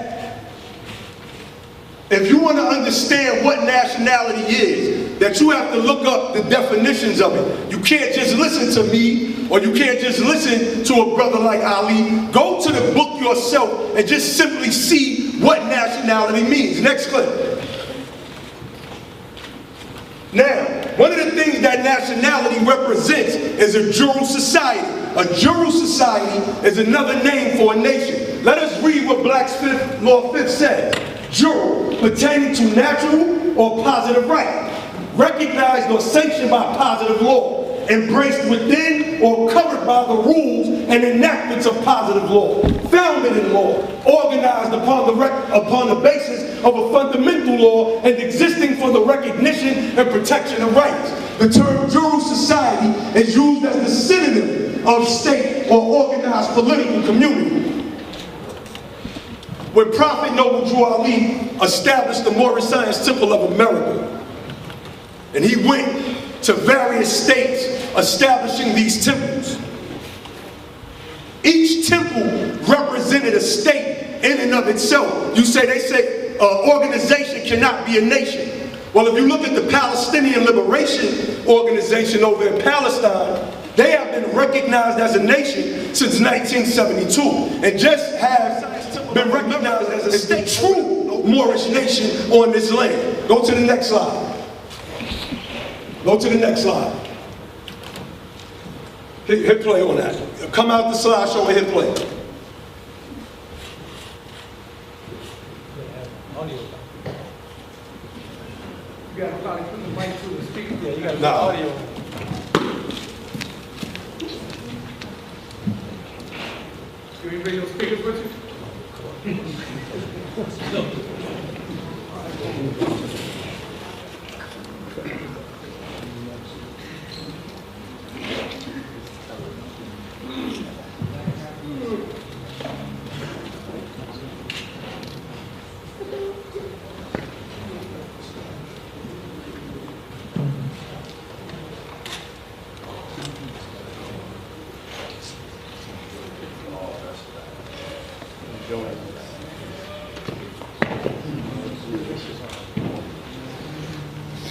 [SPEAKER 3] if you want to understand what nationality is, that you have to look up the definitions of it. You can't just listen to me, or you can't just listen to a brother like Ali. Go to the book yourself and just simply see what nationality means. Next clip. Now, one of the things that nationality represents is a jural society. A jural society is another name for a nation. Let us read what Black's Law 5th says. Jural, pertaining to natural or positive right, recognized or sanctioned by positive law, embraced within or covered by the rules and enactments of positive law, founded in law, organized upon the basis of a fundamental law and existing for the recognition and protection of rights. The term jural society is used as the synonym of state or organized political community. When Prophet Noble Drew Ali established the Moorish Science Temple of America, and he went to various states establishing these temples, each temple represented a state in and of itself. They say organization cannot be a nation. Well, if you look at the Palestinian Liberation Organization over in Palestine, they have been recognized as a nation since 1972, and just have been recognized as a true Moorish nation on this land. Go to the next slide. Go to the next slide. Hit play on that. Come out the slideshow and hit play.
[SPEAKER 2] You got to probably put the mic to the speaker. Yeah, you got to
[SPEAKER 3] No.
[SPEAKER 2] audio. Can you bring those speakers with you?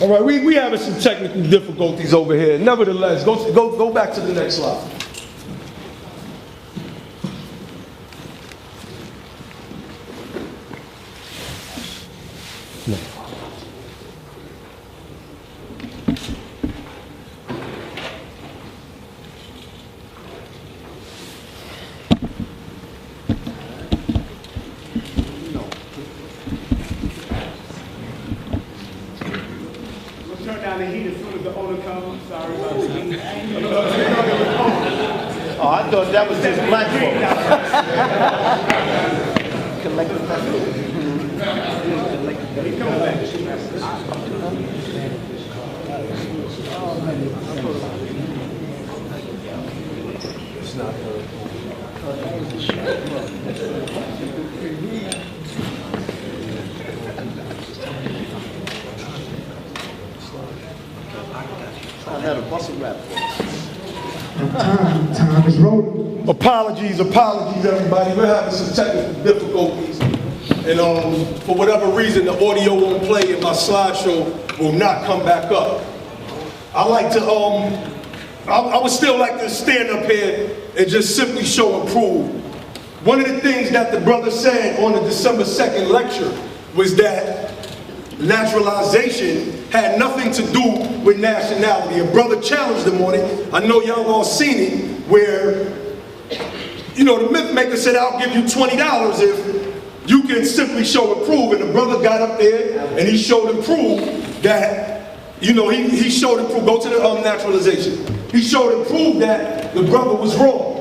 [SPEAKER 3] All right, we having some technical difficulties over here. Nevertheless, go back to the next slide.
[SPEAKER 2] Turn down the heat as soon as the owner comes. Sorry about the heat.
[SPEAKER 7] Oh, I thought that was just black folks. I had a bustle rap for
[SPEAKER 2] Time is rolling.
[SPEAKER 3] Apologies, everybody. We're having some technical difficulties. And for whatever reason, the audio won't play and my slideshow will not come back up. I would still like to stand up here and just simply show and prove. One of the things that the brother said on the December 2nd lecture was that naturalization had nothing to do with nationality. A brother challenged him on it. I know y'all all seen it, where, you know, the myth maker said, I'll give you $20 if you can simply show and prove. And the brother got up there and he showed and proved that, you know, he showed and proved, go to the naturalization. He showed and proved that the brother was wrong.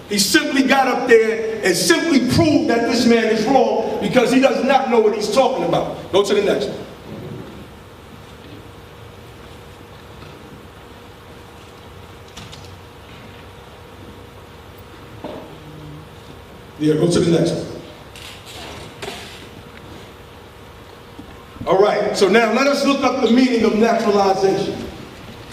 [SPEAKER 3] He simply got up there and simply proved that this man is wrong because he does not know what he's talking about. Go to the next one. Yeah, go to the next one. All right, so now let us look up the meaning of naturalization.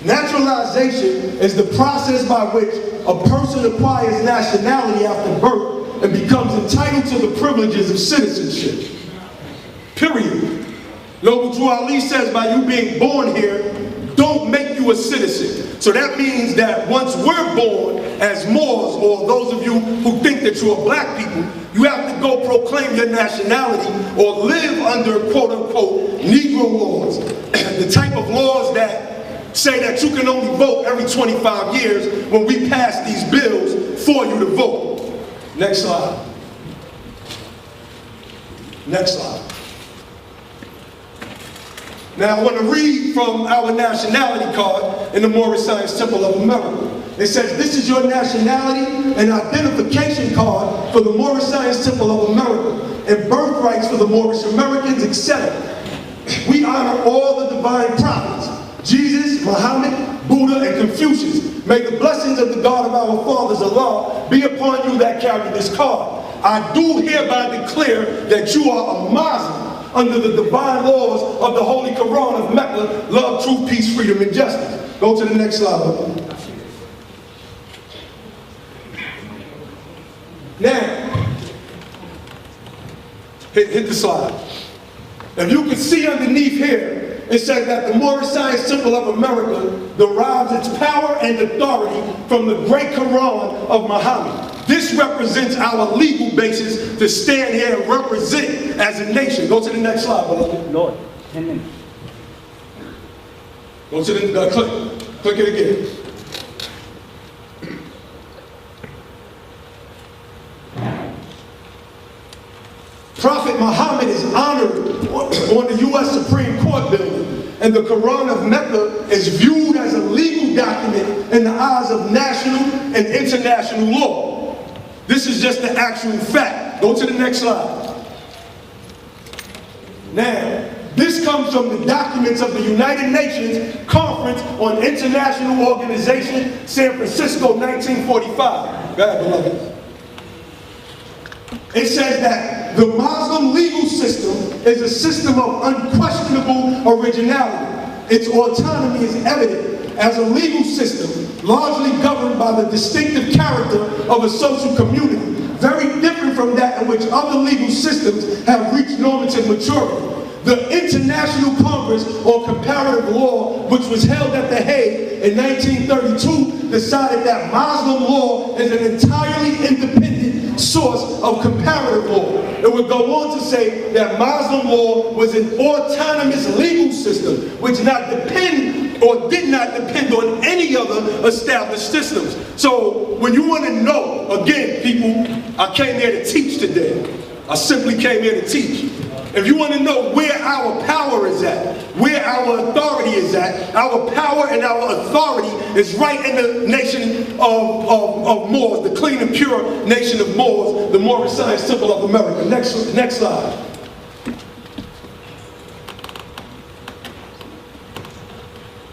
[SPEAKER 3] Naturalization is the process by which a person acquires nationality after birth and becomes entitled to the privileges of citizenship. Period. Noble Drew Ali says by you being born here, don't make you a citizen. So that means that once we're born as Moors, or those of you who think that you are black people, you have to go proclaim your nationality or live under quote-unquote Negro laws. The type of laws that say that you can only vote every 25 years when we pass these bills for you to vote. Next slide. Next slide. Now I want to read from our nationality card in the Moorish Science Temple of America. It says, this is your nationality and identification card for the Moorish Science Temple of America and birthrights for the Moorish Americans, etc. We honor all the divine prophets, Jesus, Muhammad, Buddha, and Confucius. May the blessings of the God of our fathers, Allah, be upon you that carry this card. I do hereby declare that you are a Muslim under the divine laws of the Holy Quran of Mecca, love, truth, peace, freedom, and justice. Go to the next slide. Now, hit the slide. If you can see underneath here, it says that the Moorish Science Temple of America derives its power and authority from the great Quran of Muhammad. This represents our legal basis to stand here and represent as a nation. Go to the next slide, beloved.
[SPEAKER 4] Lord, 10 minutes.
[SPEAKER 3] Go to the, click it again. Prophet Muhammad is honored on the U.S. Supreme Court building, and the Quran of Mecca is viewed as a legal document in the eyes of national and international law. This is just the actual fact. Go to the next slide. Now, this comes from the documents of the United Nations Conference on International Organization, San Francisco, 1945. Go ahead, beloved. It says that the Muslim legal system is a system of unquestionable originality. Its autonomy is evident as a legal system largely governed by the distinctive character of a social community, very different from that in which other legal systems have reached normative maturity. The International Congress on Comparative Law, which was held at The Hague in 1932, decided that Muslim law is an entirely independent source of comparative law. It would go on to say that Muslim law was an autonomous legal system which did not depend on any other established systems. So when you want to know, again, people, I came here to teach today. I simply came here to teach. If you want to know where our power is at, where our authority is at, our power and our authority is right in the nation of Moors, the clean and pure nation of Moors, the Moorish Science Temple of America. Next slide.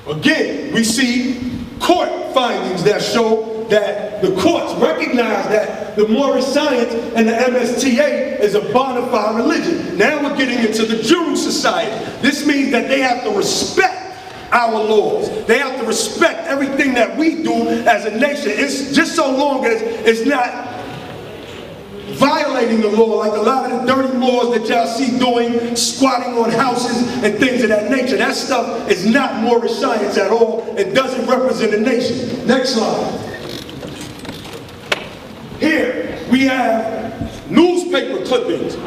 [SPEAKER 3] Again, we see court findings that show that the courts recognize that the Moorish science and the MSTA is a bona fide religion. Now we're getting into the Jew society. This means that they have to respect our laws. They have to respect everything that we do as a nation. It's just so long as it's not violating the law, like a lot of the dirty laws that y'all see doing, squatting on houses and things of that nature. That stuff is not Moorish science at all. It doesn't represent a nation. Next slide. Here we have newspaper clippings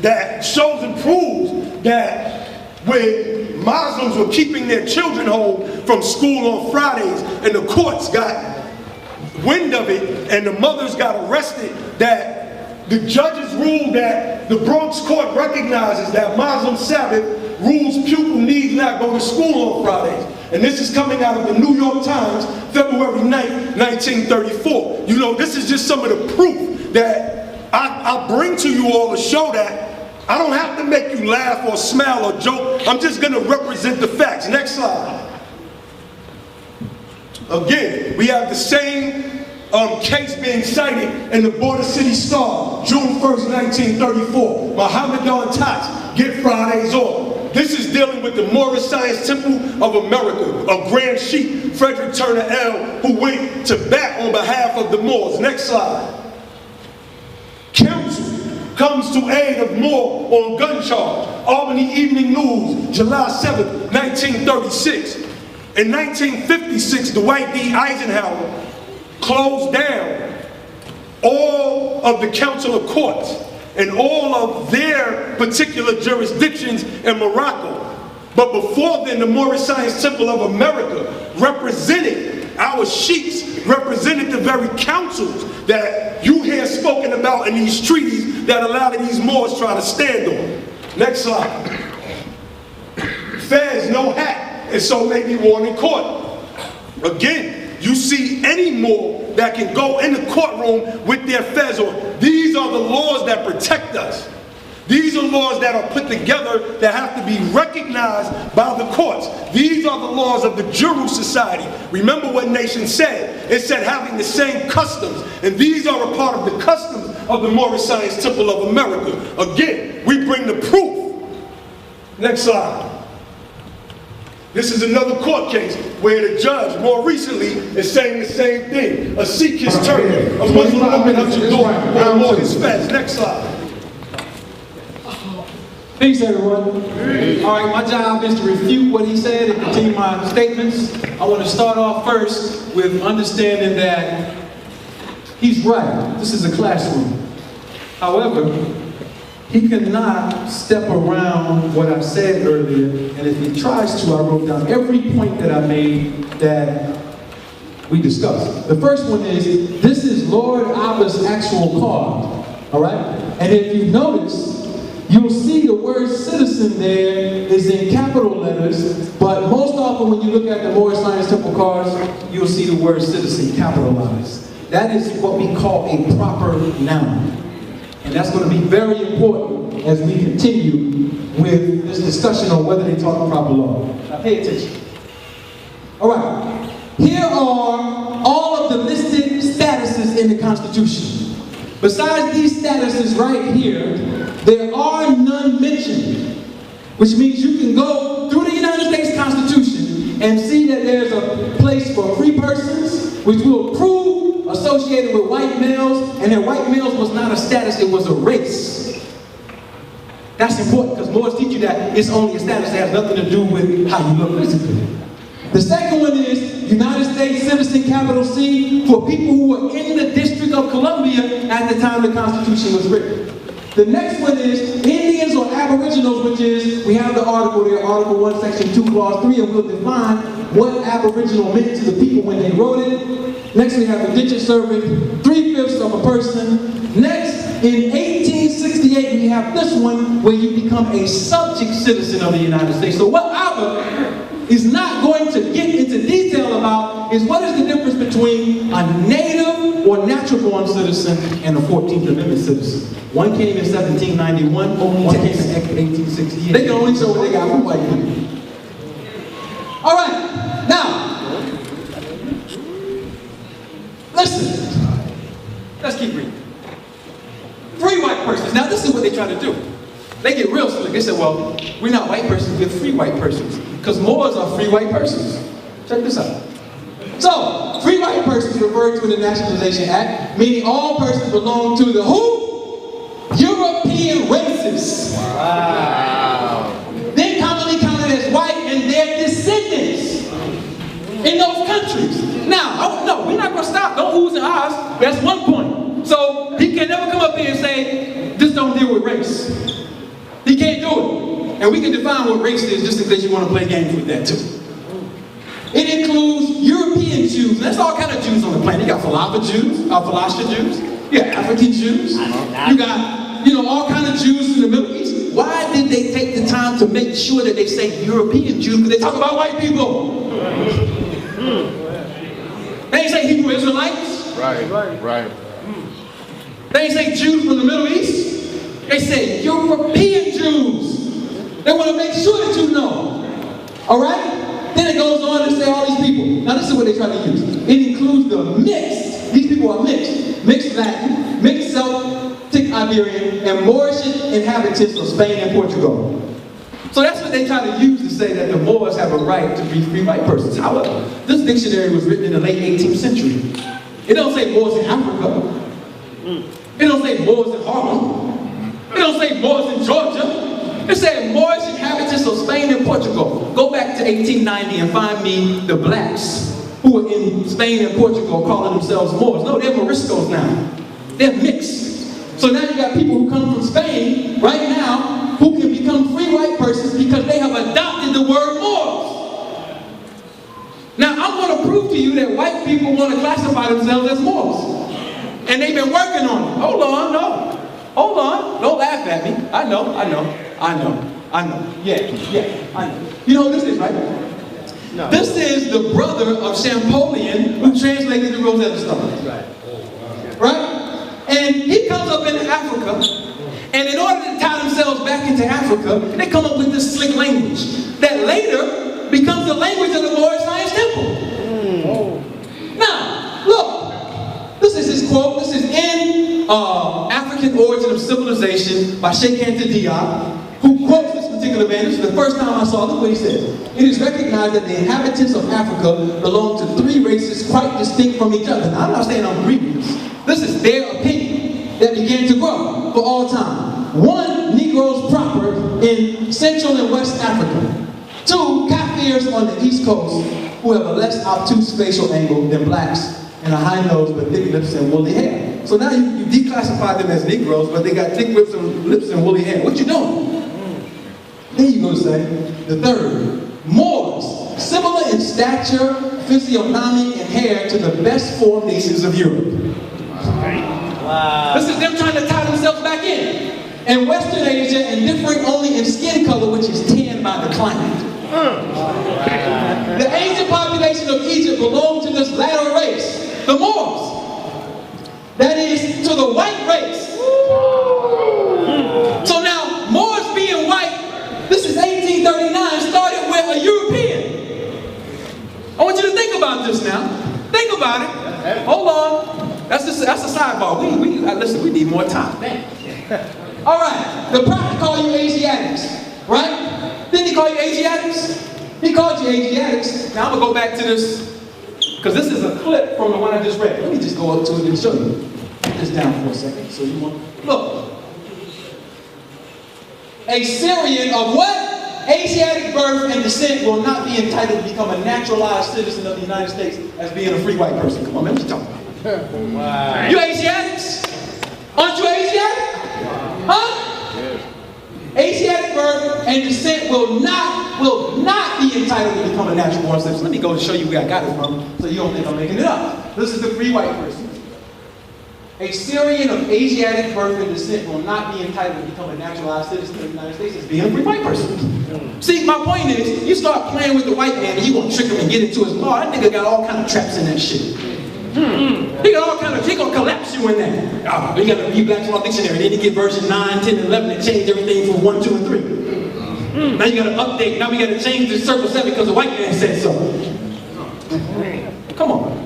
[SPEAKER 3] that shows and proves that when Muslims were keeping their children home from school on Fridays and the courts got wind of it and the mothers got arrested, that the judges ruled that the Bronx court recognizes that Muslim Sabbath rules pupil need not go to school on Fridays. And this is coming out of the New York Times, February 9th, 1934. You know, this is just some of the proof that I bring to you all to show that I don't have to make you laugh or smile or joke. I'm just going to represent the facts. Next slide. Again, we have the same case being cited in the Border City Star, June 1st, 1934. Mohammedan Tots get Fridays off. This is dealing with the Moorish Science Temple of America, a Grand Sheikh, Frederick Turner L., who went to bat on behalf of the Moors. Next slide. Council comes to aid of Moor on gun charge. Albany Evening News, July 7th, 1936. In 1956, Dwight D. Eisenhower closed down all of the Council of Courts and all of their particular jurisdictions in Morocco. But before then, the Moorish Science Temple of America represented our sheiks, represented the very councils that you hear spoken about in these treaties that a lot of these Moors try to stand on. Next slide. Fez, no hat, and so may be worn in court. Again, you see any Moor that can go in the courtroom with their fez on. These are the laws that protect us. These are laws that are put together that have to be recognized by the courts. These are the laws of the Jew society. Remember what nation said. It said having the same customs. And these are a part of the customs of the Moorish Science Temple of America. Again, we bring the proof. Next slide. This is another court case where the judge, more recently, is saying the same thing. A Sikh is turned, a Muslim woman has to door, or more his fez. Next slide.
[SPEAKER 6] Peace, everyone. All right, my job is to refute what he said and continue my statements. I want to start off first with understanding that he's right. This is a classroom. However, he cannot step around what I said earlier, and if he tries to, I wrote down every point that I made that we discussed. The first one is, this is Lord Abba's actual card, all right? And if you notice, you'll see the word citizen there is in capital letters, but most often when you look at the Moorish Science Temple cards, you'll see the word citizen capitalized. That is what we call a proper noun. And that's going to be very important as we continue with this discussion on whether they taught the proper law. Now pay attention. All right. Here are all of the listed statuses in the Constitution. Besides these statuses right here, there are none mentioned, which means you can go through the United States Constitution and see that there's a place for free persons, which will prove associated with white males, and that white males was not a status, it was a race. That's important because Moors teach you that it's only a status that has nothing to do with how you look physically. The second one is United States citizen, capital C, for people who were in the District of Columbia at the time the Constitution was written. The next one is Indians or Aboriginals, which is, we have the article there, Article 1, Section 2, Clause 3, and we'll define what Aboriginal meant to the people when they wrote it. Next, we have indentured servant, 3/5 of a person. Next, in 1868, we have this one where you become a subject citizen of the United States. So what Abba is not going to get into detail about is what is the difference between a native or natural-born citizen and a 14th Amendment citizen. One came in 1791, one came in 1868. They can only show what they got from white people. All right, now, listen. Let's keep reading. Free white persons. Now, this is what they try to do. They get real slick. They say, well, we're not white persons, we're free white persons. Because Moors are free white persons. Check this out. So, free white persons referred to in the Nationalization Act, meaning all persons belong to the who? European races. Wow. Then commonly counted as white and their descendants in those countries. Now, no, we're not going to stop. Don't who's and ours. That's one point. So, he can never come up here and say, this don't deal with race. He can't do it. And we can define what race is just in case you want to play games with that too. It includes European Jews. There's all kind of Jews on the planet. You got Falasha Jews. You got African Jews. You got, all kind of Jews in the Middle East. Why did they take the time to make sure that they say European Jews? Because they talk about white people. They ain't say Hebrew Israelites.
[SPEAKER 7] Right.
[SPEAKER 6] They ain't say Jews from the Middle East. They say European Jews. They want to make sure that you know. All right? Then it goes on to say all these people. Now this is what they try to use. It includes the mixed. These people are mixed. Mixed Latin, mixed Celtic Iberian, and Moorish inhabitants of Spain and Portugal. So that's what they try to use to say that the Moors have a right to be free white persons. However, this dictionary was written in the late 18th century. It don't say Moors in Africa. It don't say Moors in Harlem. It don't say Moors in Georgia. It said Moorish inhabitants of Spain and Portugal. Go back to 1890 and find me the blacks who were in Spain and Portugal calling themselves Moors. No, they're moriscos now. They're mixed. So now you got people who come from Spain right now who can become free white persons because they have adopted the word Moors. Now I'm going to prove to you that white people want to classify themselves as Moors. And they've been working on it. Hold on, no. Hold on. Don't laugh at me. I know. Yeah, I know. You know who this is, right? No. This is the brother of Champollion who translated the Rosetta Stone. Right? And he comes up into Africa, and in order to tie themselves back into Africa, they come up with this slick language that later becomes the language of the Moorish Science Temple. Now, look, this is his quote. This is in African Origin of Civilization by Sheikh Anta Diop, who quotes this particular man. This is the first time I saw this, what he said. It is recognized that the inhabitants of Africa belong to three races quite distinct from each other. Now, I'm not saying I'm agreeing with this. This is their opinion that began to grow for all time. One, Negroes proper in Central and West Africa. Two, Kafirs on the East Coast who have a less obtuse facial angle than blacks and a high nose but thick lips and woolly hair. So now you declassify them as Negroes, but they got thick lips and woolly hair. What you doing? Then you go to say, the third, Moors, similar in stature, physiognomy, and hair to the best formed nations of Europe. Wow. This is them trying to tie themselves back in. and Western Asia, and differing only in skin color, which is tanned by the climate. The ancient population of Egypt belonged to this latter race, the Moors. That is, to the white race. So now, Moors being white, this is 1839, started with a European. I want you to think about this now. Think about it. Hold on. That's a sidebar. Listen, we need more time. All right. The prophet called you Asiatics, right? Didn't he call you Asiatics? He called you Asiatics. Now I'm going to go back to this, because this is a clip from the one I just read. Let me just go up to it and show you. Put this down for a second. So you want, look. A Syrian of what? Asiatic birth and descent will not be entitled to become a naturalized citizen of the United States as being a free white person. Come on, man, what you talking about? Wow. You Asiatics? Aren't you Asiatic? Huh? Yes. Asiatic birth and descent will not be entitled to become a natural born citizen. Let me go and show you where I got it from, so you don't think I'm making it up. This is the free white person. A Syrian of Asiatic birth and descent will not be entitled to become a naturalized citizen of the United States as being a free white person. See, my point is, you start playing with the white man and you want to trick him and get into his law. That nigga got all kind of traps in that shit. He got all kind of, he gonna collapse you in that. Oh, you gotta read Black's Law Dictionary. Then you get version 9, 10, and 11 and change everything from 1, 2, and 3. Now you gotta update. Now we gotta change the circle 7 because the white man said so. Come on.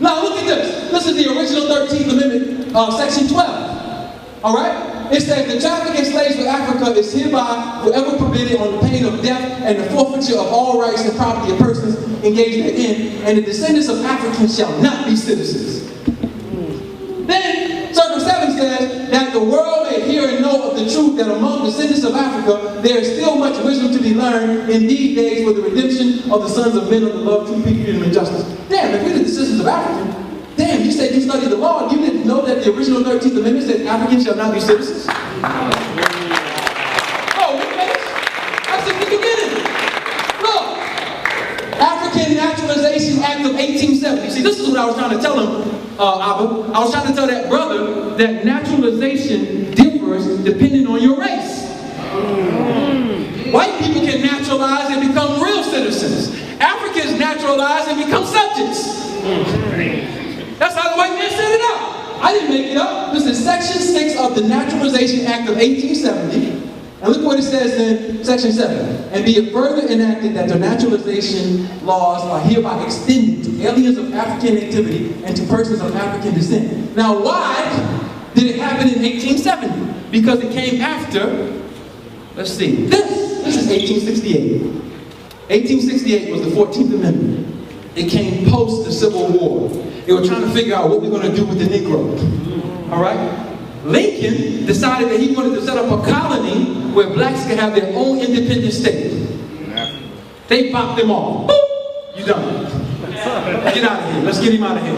[SPEAKER 6] Now look at this. This is the original 13th Amendment, section 12. All right? It says the traffic in slaves for Africa is hereby forever permitted on the pain of death and the forfeiture of all rights and property of persons engaged therein, and the descendants of Africans shall not be citizens. Then, circle 7 says that the world may hear and know of the truth that among the descendants of Africa there is still much wisdom to be learned in these days for the redemption of the sons of men of the love, true peace, freedom, and justice. Damn, if we're the descendants of Africa, damn, you said you studied the law, you didn't know that the original 13th Amendment said Africans shall not be citizens? Oh, we finished? That's just the beginning. Look, African Naturalization Act of 1870. See, this is what I was trying to tell him, Abba. I was trying to tell that brother that naturalization differs depending on your race. White people can naturalize and become real citizens. Africans naturalize and become subjects. That's how the white man set it up. I didn't make it up. This is section 6 of the Naturalization Act of 1870. And look what it says in section 7. And be it further enacted that the naturalization laws are hereby extended to aliens of African nativity and to persons of African descent. Now why did it happen in 1870? Because it came after, let's see, this is 1868. 1868 was the 14th Amendment. It came post the Civil War. They were trying to figure out what we're going to do with the Negro. All right? Lincoln decided that he wanted to set up a colony where blacks could have their own independent state. They popped them off. Boop! You done. Get out of here. Let's get him out of here.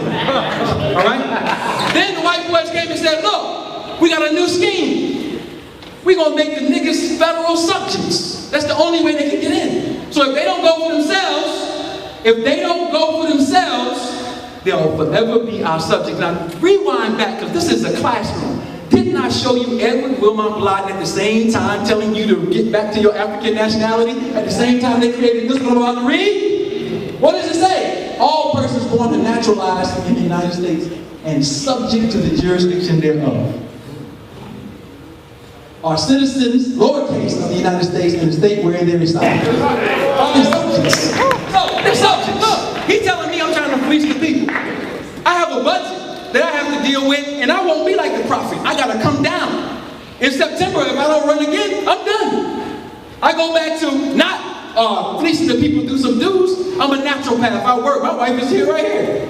[SPEAKER 6] All right? Then the white boys came and said, look, we got a new scheme. We're going to make the niggas federal subjects. That's the only way they can get in. So if they don't go for themselves, they'll forever be our subjects. Now, rewind back, because this is a classroom. Didn't I show you Edward Wilmot Blyden at the same time telling you to get back to your African nationality? At the same time they created this one about to read? What does it say? All persons born and naturalized in the United States and subject to the jurisdiction thereof are citizens, lowercase, of the United States and the state wherein they reside. They're subjects. They're subjects. Look, he's telling me I'm trying to fleece the people. I have a budget that I have to deal with, and I won't be like the prophet. I gotta come down. In September, if I don't run again, I'm done. I go back to not fleecing the people through some dues. I'm a naturopath. I work. My wife is here right here.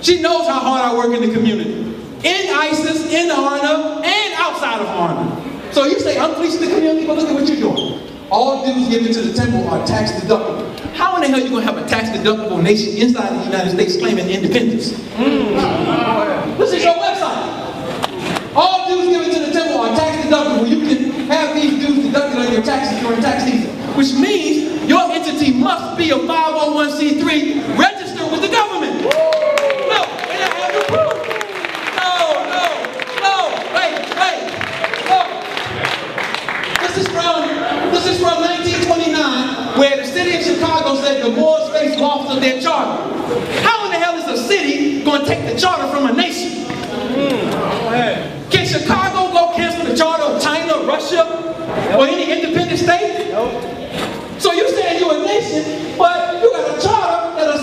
[SPEAKER 6] She knows how hard I work in the community. In ISIS, in ARNA, and outside of ARNA. So you say, I'm fleecing the community, but look at what you're doing. All dues given to the temple are tax deductible. How in the hell are you going to have a tax deductible nation inside the United States claiming independence? This is your website. All dues given to the temple are tax deductible. You can have these dues deducted on your taxes during tax season. Which means your entity must be a 501c3 registered with the government. No, and I have the proof. No, wait, no. Chicago said the Moors face loss of their charter. How in the hell is a city going to take the charter from a nation? Can Chicago go cancel the charter of China, Russia, or any independent state? So you saying you're a nation, but you got a charter that a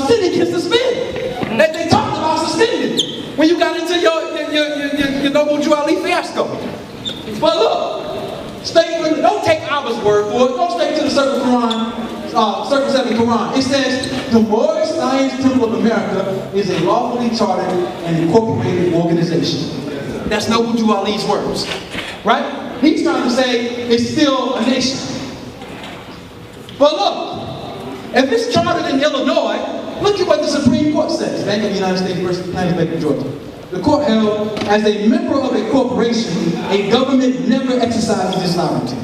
[SPEAKER 6] city can suspend. That they talked about suspending when you got into your Noble Drew Ali fiasco. But look, don't take Abba's word for it. Go straight to the Circle Quran, Circle 7 Quran. It says, the Moorish Science Temple of America is a lawfully chartered and incorporated organization. That's Noble Drew Ali's words. Right? He's trying to say it's still a nation. But look, if it's chartered in Illinois, look at what the Supreme Court says. Bank of the United States versus Bank of Georgia. The court held, as a member of a corporation, a government never exercises its sovereignty.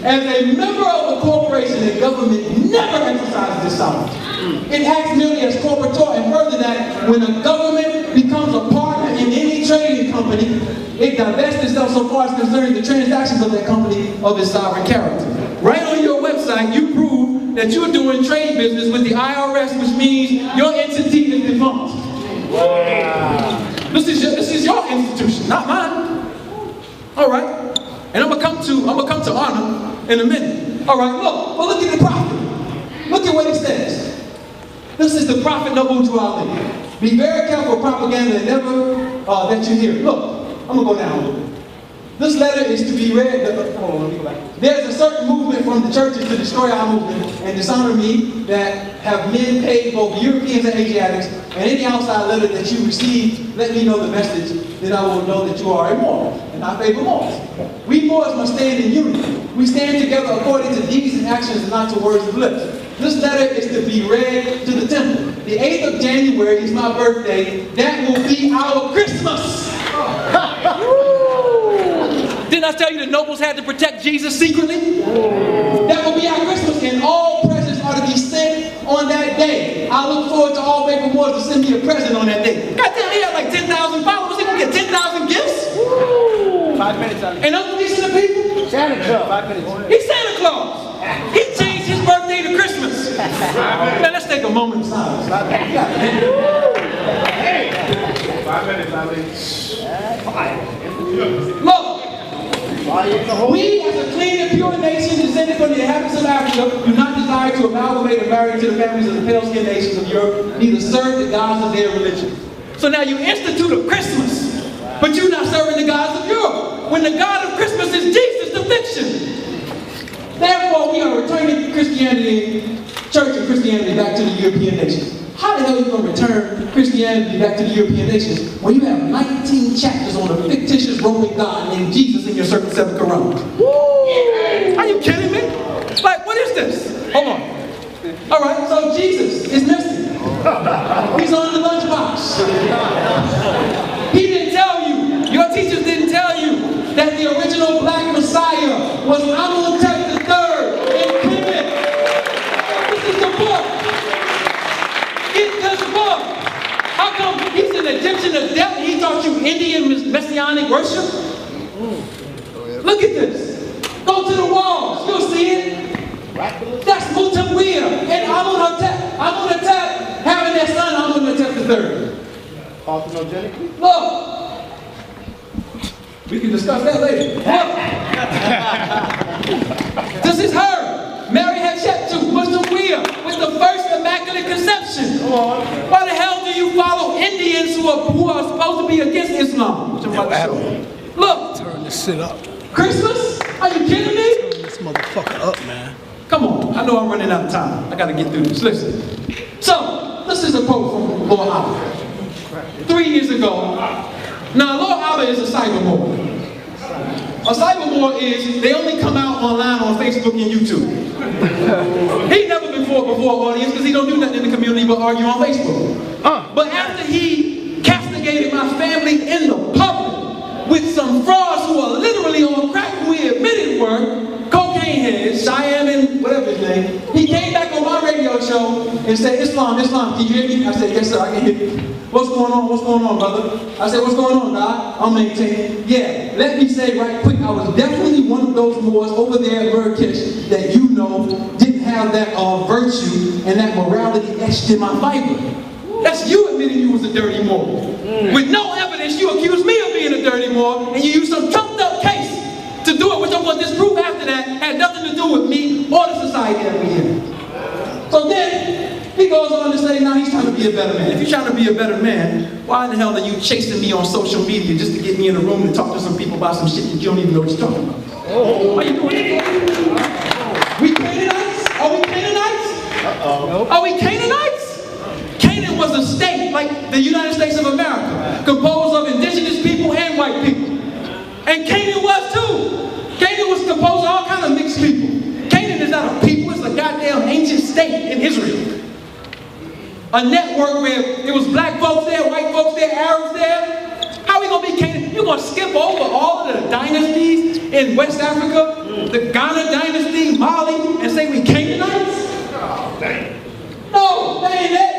[SPEAKER 6] As a member of a corporation, a government never exercises its sovereignty. It acts merely as corporator, and further that, when a government becomes a partner in any trading company, it divests itself so far as concerning the transactions of that company of its sovereign character. Right on your website, you prove that you're doing trade business with the IRS, which means your entity is defunct. Wow. This is your institution, not mine. All right, and I'm gonna come to honor in a minute. All right, look at the prophet. Look at what it says. This is the prophet Noble Drew Ali. Be very careful of propaganda that you hear. Look, I'm gonna go down a little bit. This letter is to be read. Hold on, let me go back. There's a certain movement from the churches to destroy our movement and dishonor me that have men paid both Europeans and Asiatics, and any outside letter that you receive, let me know the message, then I will know that you are a Moor, and I favor Moors. We Moors must stand in unity. We stand together according to deeds and actions and not to words of lips. This letter is to be read to the temple. The 8th of January is my birthday. That will be our Christmas. Didn't I tell you the nobles had to protect Jesus secretly? That will be our Christmas, and all presents are to be sent on that day. I look forward to all Berber Moors to send me a present on that day. God damn, he had like 10,000 followers. He gonna get 10,000 gifts?
[SPEAKER 7] 5 minutes, Ali.
[SPEAKER 6] And other decent people?
[SPEAKER 7] Santa Claus. 5 minutes.
[SPEAKER 6] He's Santa Claus. He changed his birthday to Christmas. Man, let's take a moment of silence.
[SPEAKER 7] 5 minutes.
[SPEAKER 2] 5 minutes, Ali.
[SPEAKER 6] Look. We, as a clean and pure nation descended from the inhabitants of Africa, do not desire to amalgamate or marry into the families of the pale-skinned nations of Europe, neither serve the gods of their religion. So now you institute a Christmas, but you're not serving the gods of Europe, when the God of Christmas is Jesus, the fiction. Therefore, we are returning Christianity, church and Christianity back to the European nations. How the hell are you going to return Christianity back to the European nations when you have 19 chapters on a fictitious Roman god named Jesus in your Circle 7 Quran? Are you kidding me? Like, what is this? Hold on. All right, so Jesus is missing. He's on the lunchbox. He didn't tell you, your teachers didn't tell you that the original black Messiah was Amenhotep III in Kemet. This is the book. It's this book. How come he's an Egyptian of death and he taught you Indian messianic worship? Look at this. Go to the walls. You'll see it. That's Mutawiyah and Amenhotep. Amenhotep having that son, Amenhotep III.
[SPEAKER 7] Parthenogenically?
[SPEAKER 6] Look. We can discuss that later. Look. This is her. Mary Hatshepsut, Mutawiyah, with the first immaculate conception. Why the hell do you follow Indians who are supposed to be against Islam? Look.
[SPEAKER 1] Turn this shit up.
[SPEAKER 6] Christmas? Are you kidding me?
[SPEAKER 1] Turn this motherfucker up, man.
[SPEAKER 6] Come on. I know I'm running out of time. I got to get through this. Listen. So, this is a quote from Lord Abba. 3 years ago. Now, Lord Abba is a cyber Moor. A cyber Moor is, they only come out online on Facebook and YouTube. He never been before audience because he don't do nothing in the community but argue on Facebook. But after he castigated my family in the public with some frauds who are literally on crack, who he admitted were cocaine heads, Cheyenne and whatever his name, he came back on my radio show and said, Islam, can you hear me? I said, yes sir, I can hear you. What's going on, brother? I said, what's going on, God? I'm maintaining. Yeah, let me say right quick, I was definitely one of those Moors over there at Marrakesh that you know didn't have that virtue and that morality etched in my fiber. That's you admitting you was a dirty Moor. With no evidence, you accuse me of being a dirty Moor, and you use some trumped up case to do it, which I'm going to disprove after that, had nothing to do with me or the society that we in. So then, he goes on to say, now he's trying to be a better man. If you're trying to be a better man, why in the hell are you chasing me on social media just to get me in a room to talk to some people about some shit that you don't even know what you're talking about? Oh. Why are you doing that? We Canaanites? Are we Canaanites? Uh-oh. Are we Canaanites? Canaan was a state like the United States of America, composed of indigenous people and white people. And Canaan was too. Canaan was composed of all kinds of mixed people. Canaan is not a people, it's a goddamn ancient state in Israel. A network where it was black folks there, white folks there, Arabs there. How are we going to be Canaan? You're going to skip over all of the dynasties in West Africa, the Ghana dynasty, Mali, and say we Canaanites? Oh, dang. No, that ain't it.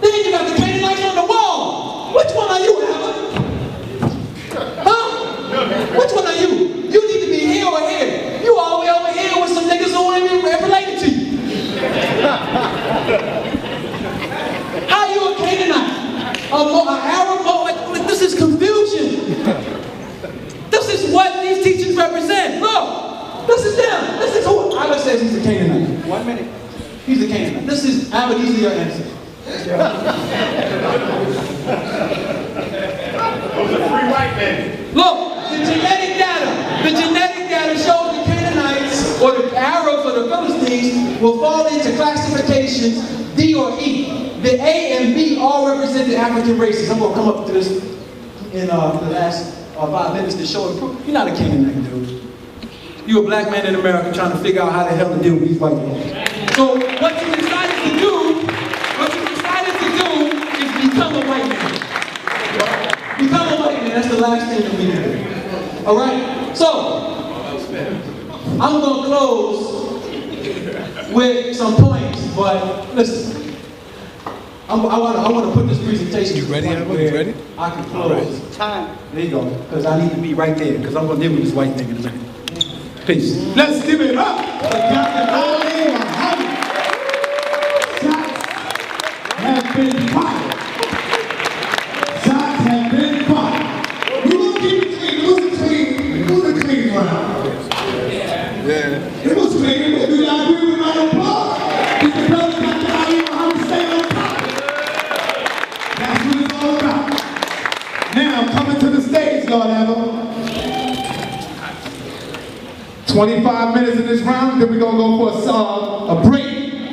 [SPEAKER 6] Then you got the Canaanites on the wall. Which one are you, Abba? Huh? Which one are you? You need to be here or here. You all the way over here with some niggas who ain't even related to you. How are you a Canaanite? An Arab? Like, this is confusion. This is what these teachers represent. Look, this is them. This is who Abba says he's a Canaanite. 1 minute. He's a Canaanite. This is Abba, these are your answers.
[SPEAKER 2] Those are free white men.
[SPEAKER 6] Look, the genetic data shows the Canaanites or the Arabs or the Philistines will fall into classifications D or E. The A and B all represent the African races. I'm going to come up to this in the last 5 minutes to show and prove. You're not a Canaanite, dude. You're a black man in America trying to figure out how the hell to deal with these white people. So what you decided to do is become a white man. Become a white man. That's the last thing that we do. All right? So, I'm going to close with some points, but listen. I want to put this presentation.
[SPEAKER 1] You ready, Abba? You ready?
[SPEAKER 6] I can close. Time. There you go. Because I need to be right there. Because I'm going to deal with this white thing in a minute. Peace.
[SPEAKER 2] Let's give it up for Dr. Ali Muhammad. Shots have been fired. Shots have been fired. We're going to keep it clean. It was a clean round. Yeah. It was clean. Do y'all agree with my applause? Is the brother Dr. Ali Muhammad stay on top? That's what it's all about. Now, coming to the stage, Lord Abba. 25 minutes in this round, then we're going to go for a break.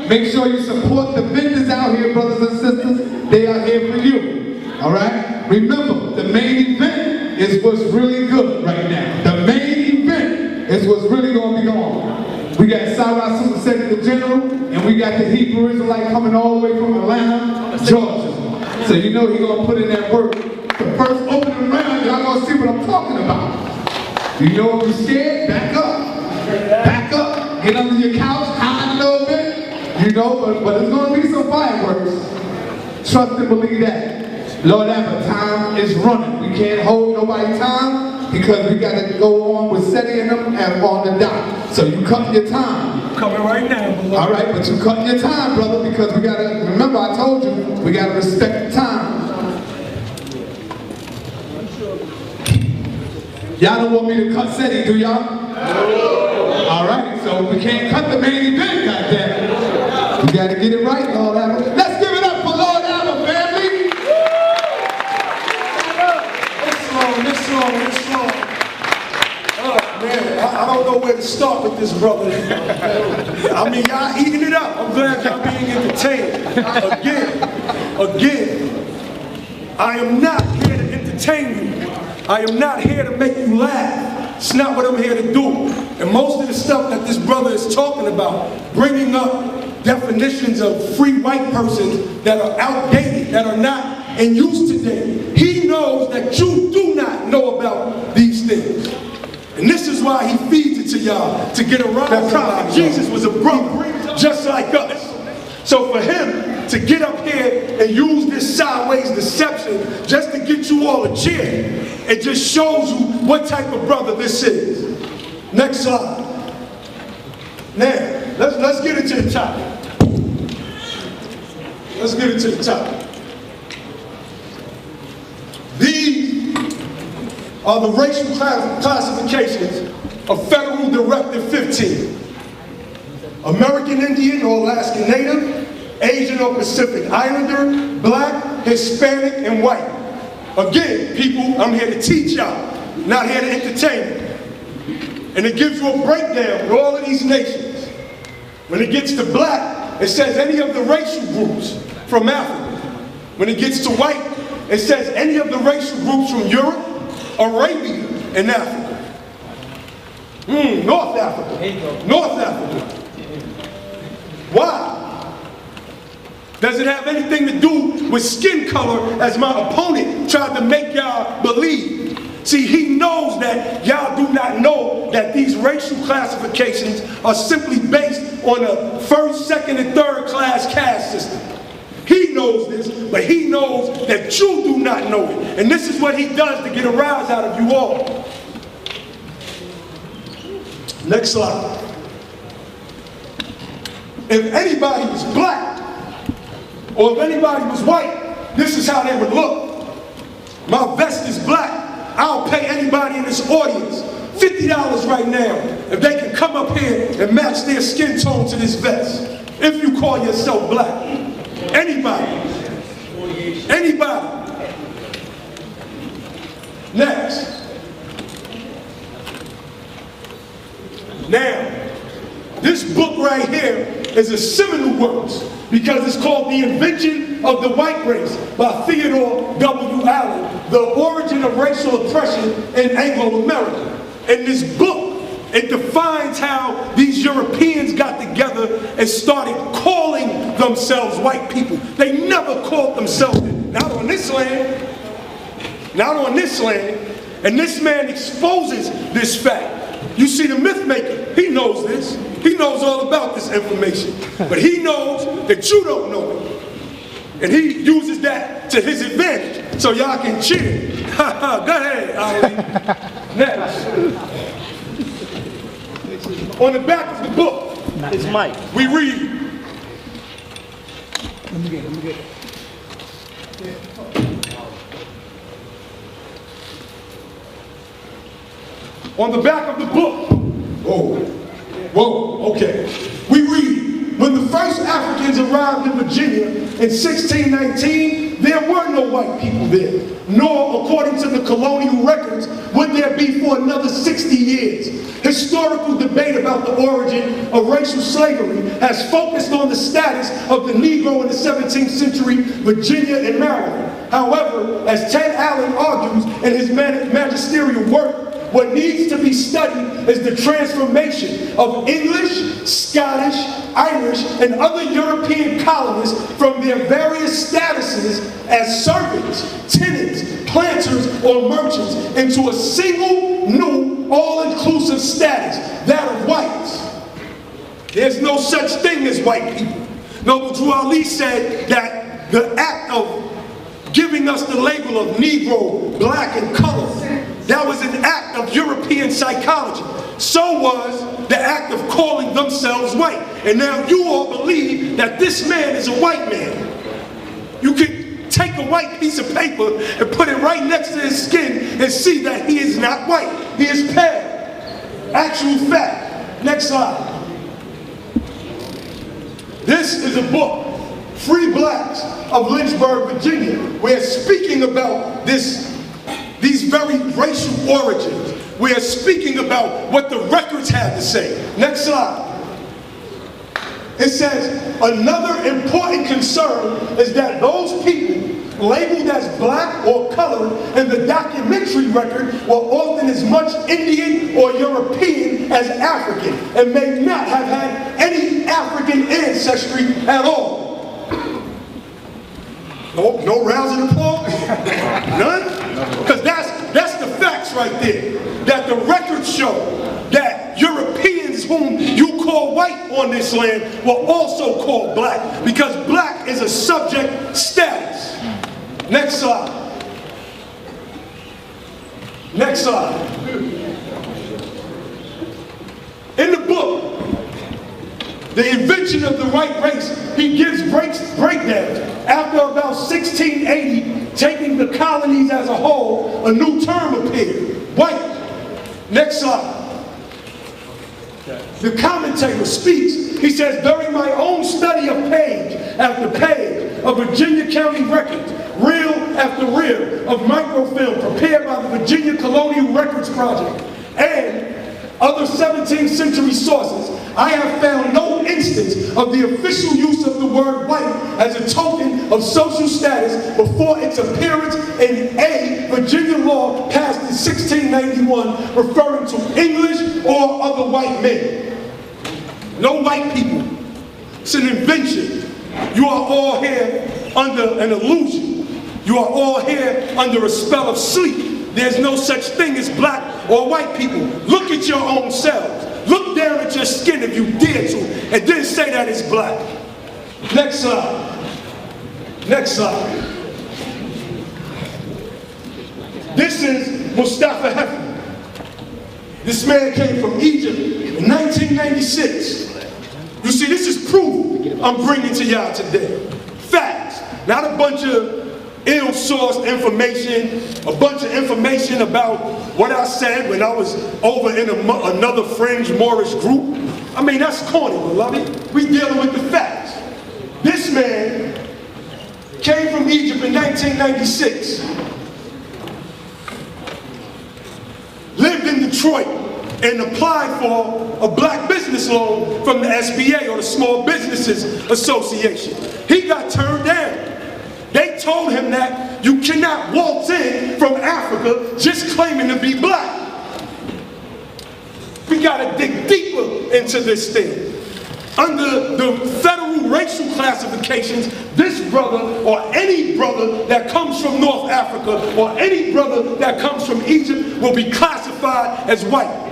[SPEAKER 2] Make sure you support the vendors out here, brothers and sisters. They are here for you. All right? Remember, the main event is what's really good right now. The main event is what's really going to be going on. We got Sarah Super Secretary General, and we got the Hebrew Israelite coming all the way from Atlanta, Georgia. So you know he's going to put in that work. The first opening round, y'all going to see what I'm talking about. You know if you're scared, back up. Back up. Get under your couch, hide a little bit. You know, but there's going to be some fireworks. Trust and believe that. Lord Abba, time is running. We can't hold nobody's time because we got to go on with setting them and on the dot. So you cut your time.
[SPEAKER 1] Coming right now, beloved.
[SPEAKER 2] All right, but you cutting your time, brother, because we got to, remember I told you, we got to respect the time. Y'all don't want me to cut SETI, do y'all? No. All right, so we can't cut the main event, goddammit. We got to get it right, Lord Abba. Let's give it up for Lord Abba, family.
[SPEAKER 3] This song. Oh, man, I don't know where to start with this, brother. I mean, y'all eating it up. I'm glad y'all being entertained. Again, I am not here to entertain you. I am not here to make you laugh. It's not what I'm here to do. And most of the stuff that this brother is talking about, bringing up definitions of free white persons that are outdated, that are not in use today, he knows that you do not know about these things. And this is why he feeds it to y'all, to get around the prophet. Jesus was a brother, just like us. So for him to get up here and use this sideways deception just to get you all a cheer, it just shows you what type of brother this is. Next slide. Now, let's get into the topic. Let's get into the topic. These are the racial classifications of Federal Directive 15. American Indian or Alaskan Native, Asian or Pacific Islander, Black, Hispanic, and white. Again, people, I'm here to teach y'all, not here to entertain you. And it gives you a breakdown of all of these nations. When it gets to black, it says any of the racial groups from Africa. When it gets to white, it says any of the racial groups from Europe, Arabia, and Africa. North Africa. North Africa. Why? Does it have anything to do with skin color, as my opponent tried to make y'all believe? See, he knows that y'all do not know that these racial classifications are simply based on a first, second, and third class caste system. He knows this, but he knows that you do not know it. And this is what he does to get a rise out of you all. Next slide. If anybody was black, or if anybody was white, this is how they would look. My vest is black. I'll pay anybody in this audience $50 right now if they can come up here and match their skin tone to this vest. If you call yourself black. Anybody. Anybody. Next. Now, this book right here is a seminal work because it's called The Invention of the White Race by Theodore W. Allen, The Origin of Racial Oppression in Anglo-America. In this book, it defines how these Europeans got together and started calling themselves white people. They never called themselves, not on this land, not on this land. And this man exposes this fact. You see, the myth maker, he knows this. He knows all about this information. But he knows that you don't know it. And he uses that to his advantage. So y'all can cheer. Go ahead, Ali. Next. On the back of the book,
[SPEAKER 7] It's Mike.
[SPEAKER 3] we read.
[SPEAKER 1] Let me get it.
[SPEAKER 3] On the back of the book, okay. We read, when the first Africans arrived in Virginia in 1619, there were no white people there, nor, according to the colonial records, would there be for another 60 years. Historical debate about the origin of racial slavery has focused on the status of the Negro in the 17th century Virginia and Maryland. However, as Ted Allen argues in his magisterial work, what needs to be studied is the transformation of English, Scottish, Irish, and other European colonists from their various statuses as servants, tenants, planters, or merchants into a single, new, all-inclusive status, that of whites. There's no such thing as white people. Noble Drew Ali said that the act of giving us the label of Negro, black, and colored, that was an act of European psychology. So was the act of calling themselves white. And now you all believe that this man is a white man. You can take a white piece of paper and put it right next to his skin and see that he is not white. He is pale. Actual fact. Next slide. This is a book, Free Blacks of Lynchburg, Virginia, where speaking about these very racial origins, we are speaking about what the records have to say. Next slide. It says, another important concern is that those people labeled as black or colored in the documentary record were often as much Indian or European as African and may not have had any African ancestry at all. No rounds of applause? None? Because that's the facts right there. That the records show that Europeans whom you call white on this land were also called black, because black is a subject status. Next slide. Next slide. the invention of the white race, he gives breakdowns. After about 1680, taking the colonies as a whole, a new term appeared, white. Next slide. The commentator speaks. He says, during my own study of page after page of Virginia County records, reel after reel of microfilm prepared by the Virginia Colonial Records Project and other 17th century sources, I have found no instance of the official use of the word white as a token of social status before its appearance in a Virginia law passed in 1691 referring to English or other white men. No white people. It's an invention. You are all here under an illusion. You are all here under a spell of sleep. There's no such thing as black or white people. Look at your own selves. Look down at your skin if you dare to, and then say that it's black. Next slide. Next slide. This is Mustafa Hefner. This man came from Egypt in 1996. You see, this is proof I'm bringing to y'all today. Facts, not a bunch of ill-sourced information, a bunch of information about what I said when I was over in another fringe Moorish group. I mean, that's corny, beloved. We dealing with the facts. This man came from Egypt in 1996, lived in Detroit, and applied for a black business loan from the SBA, or the Small Businesses Association. He got turned down. They told him that you cannot waltz in from Africa just claiming to be black. We gotta dig deeper into this thing. Under the federal racial classifications, this brother or any brother that comes from North Africa or any brother that comes from Egypt will be classified as white.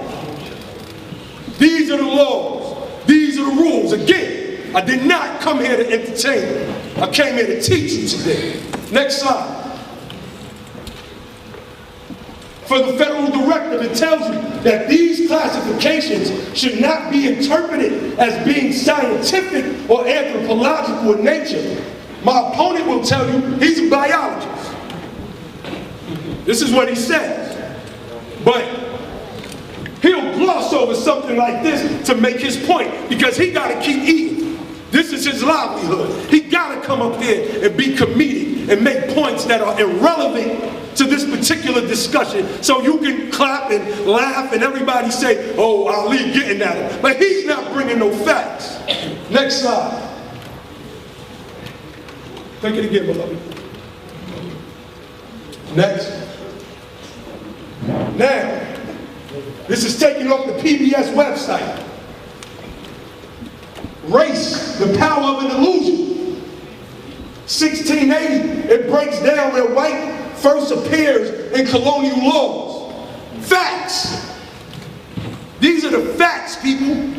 [SPEAKER 3] These are the laws. These are the rules. Again, I did not come here to entertain you. I came here to teach you today. Next slide. For the federal directive, it tells you that these classifications should not be interpreted as being scientific or anthropological in nature. My opponent will tell you he's a biologist. This is what he says. But he'll gloss over something like this to make his point, because he got to keep eating. This is his livelihood. He got to come up here and be comedic and make points that are irrelevant to this particular discussion, so you can clap and laugh and everybody say, oh, Ali getting at him. But he's not bringing no facts. Next slide. Take it again, beloved. Next. Now, this is taken off the PBS website. Race, the power of an illusion. 1680, it breaks down where white first appears in colonial laws. Facts. These are the facts, people.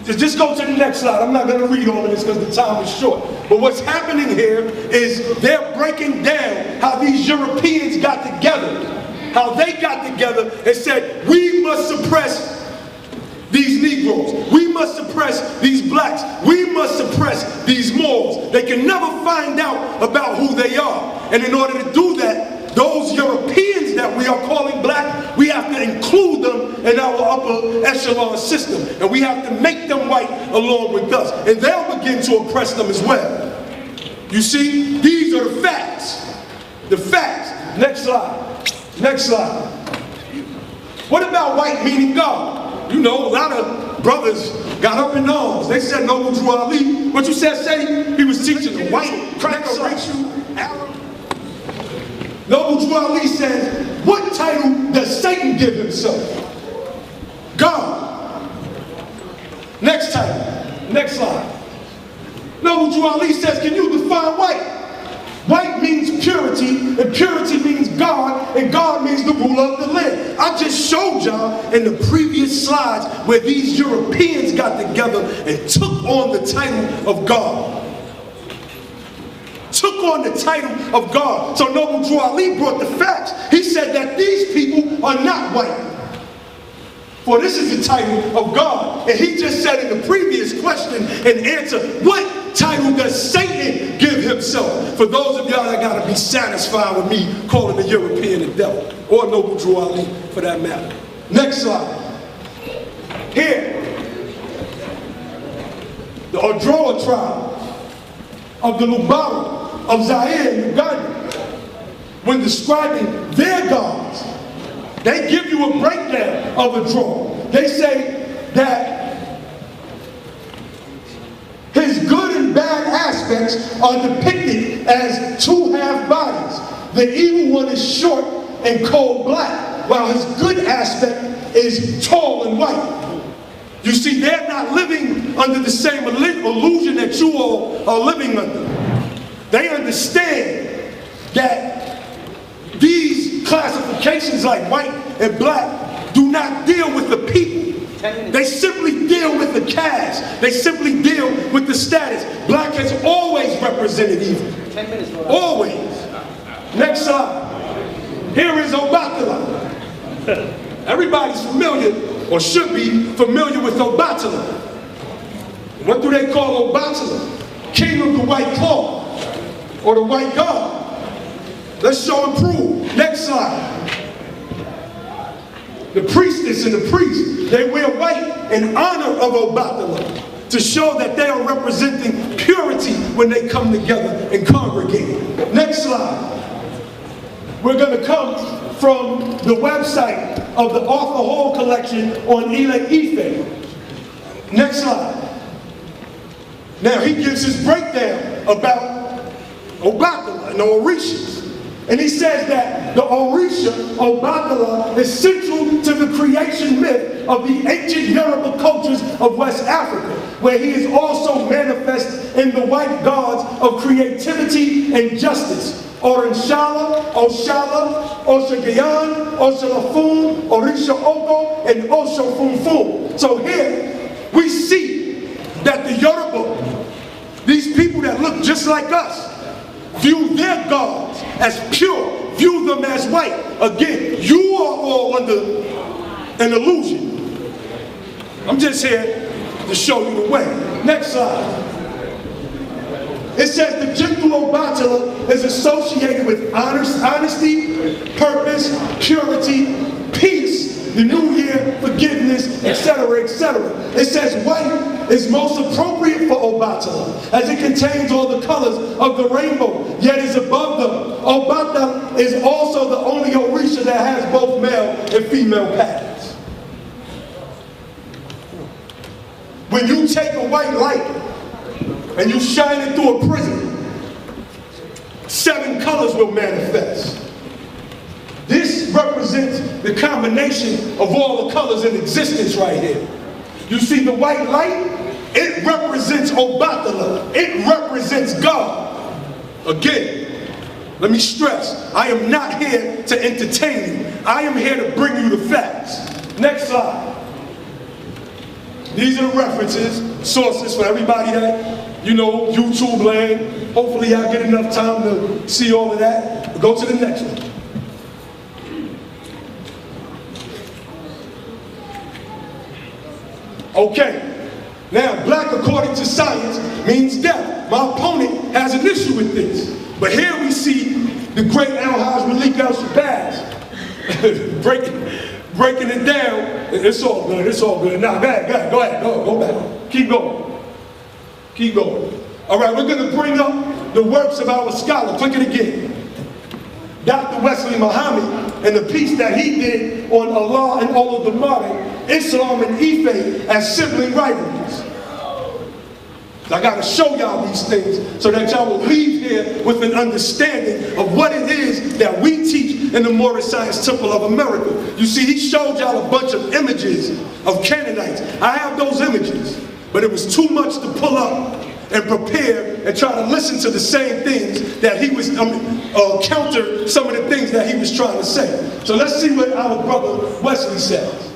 [SPEAKER 3] Just go to the next slide. I'm not going to read all of this because the time is short. But what's happening here is they're breaking down how these Europeans got together. How they got together and said, we must suppress these Negroes. We must suppress these blacks. We must suppress these Moors. They can never find out about who they are. And in order to do that, those Europeans that we are calling black, we have to include them in our upper echelon system. And we have to make them white along with us. And they'll begin to oppress them as well. You see, these are the facts. The facts. Next slide. Next slide. What about white meaning God? You know, a lot of brothers got up in arms. They said Noble Drew Ali. What you said, say? He was teaching the white cracker racial Arab. Noble Drew Ali says, what title does Satan give himself? God. Next title. Next slide. Noble Drew Ali says, can you define white? White means purity, and purity means God, and God means the ruler of the land. I just showed y'all in the previous slides where these Europeans got together and took on the title of God. Took on the title of God. So Noble Drew Ali brought the facts. He said that these people are not white. For this is the title of God. And he just said in the previous question and answer, what title does Satan give himself? For those of y'all that got to be satisfied with me calling the European the devil, or Noble Drew Ali for that matter. Next slide. Here, the Odroa tribe of the Lubaro of Zaire in Uganda, when describing their gods, they give you a breakdown of a draw. They say that his good and bad aspects are depicted as two half bodies. The evil one is short and cold black, while his good aspect is tall and white. You see, they're not living under the same illusion that you all are living under. They understand that these classifications like white and black do not deal with the people. They simply deal with the caste. They simply deal with the status. Black has always represented evil.
[SPEAKER 7] 10 minutes, bro.
[SPEAKER 3] Always. Next slide. Here is Obatala. Everybody's familiar, or should be familiar with Obatala. What do they call Obatala? King of the white cloth, or the white god. Let's show and prove. Next slide. The priestess and the priest, they wear white in honor of Obatala to show that they are representing purity when they come together and congregate. Next slide. We're going to come from the website of the Arthur Hall collection on Ile Ife. Next slide. Now he gives his breakdown about Obatala and the Orishas. And he says that the Orisha, Obatala, is central to the creation myth of the ancient Yoruba cultures of West Africa, where he is also manifest in the white gods of creativity and justice. Orinshala, Oshala, Oshagayan, Oshalafun, Orisha Oko, and Oshofunfun. So here we see that the Yoruba, these people that look just like us, view their gods as pure, view them as white. Again, you are all under an illusion. I'm just here to show you the way. Next slide. It says the gentle Obatala is associated with honesty, purpose, purity, peace, the new year, forgiveness, etc., etc. It says white is most appropriate for Obatala, as it contains all the colors of the rainbow, yet is above them. Obatala is also the only Orisha that has both male and female patterns. When you take a white light and you shine it through a prism, 7 colors will manifest. This represents the combination of all the colors in existence right here. You see the white light? It represents Obatala. It represents God. Again, let me stress, I am not here to entertain you. I am here to bring you the facts. Next slide. These are the references, sources for everybody that, you know, YouTube land. Hopefully I get enough time to see all of that. Go to the next one. Okay, now black according to science means death. My opponent has an issue with this. But here we see the great Al-Haj Malik Al-Shabazz breaking it down. It's all good, it's all good. Now, go back. Keep going. Keep going. All right, we're going to bring up the works of our scholar. Click it again. Dr. Wesley Muhammad and the piece that he did on Allah and all of the modern Islam and Ife as sibling writings. I got to show y'all these things so that y'all will leave here with an understanding of what it is that we teach in the Moorish Science Temple of America. You see, he showed y'all a bunch of images of Canaanites. I have those images, but it was too much to pull up and prepare and try to listen to the same things that he was, counter some of the things that he was trying to say. So let's see what our brother Wesley says.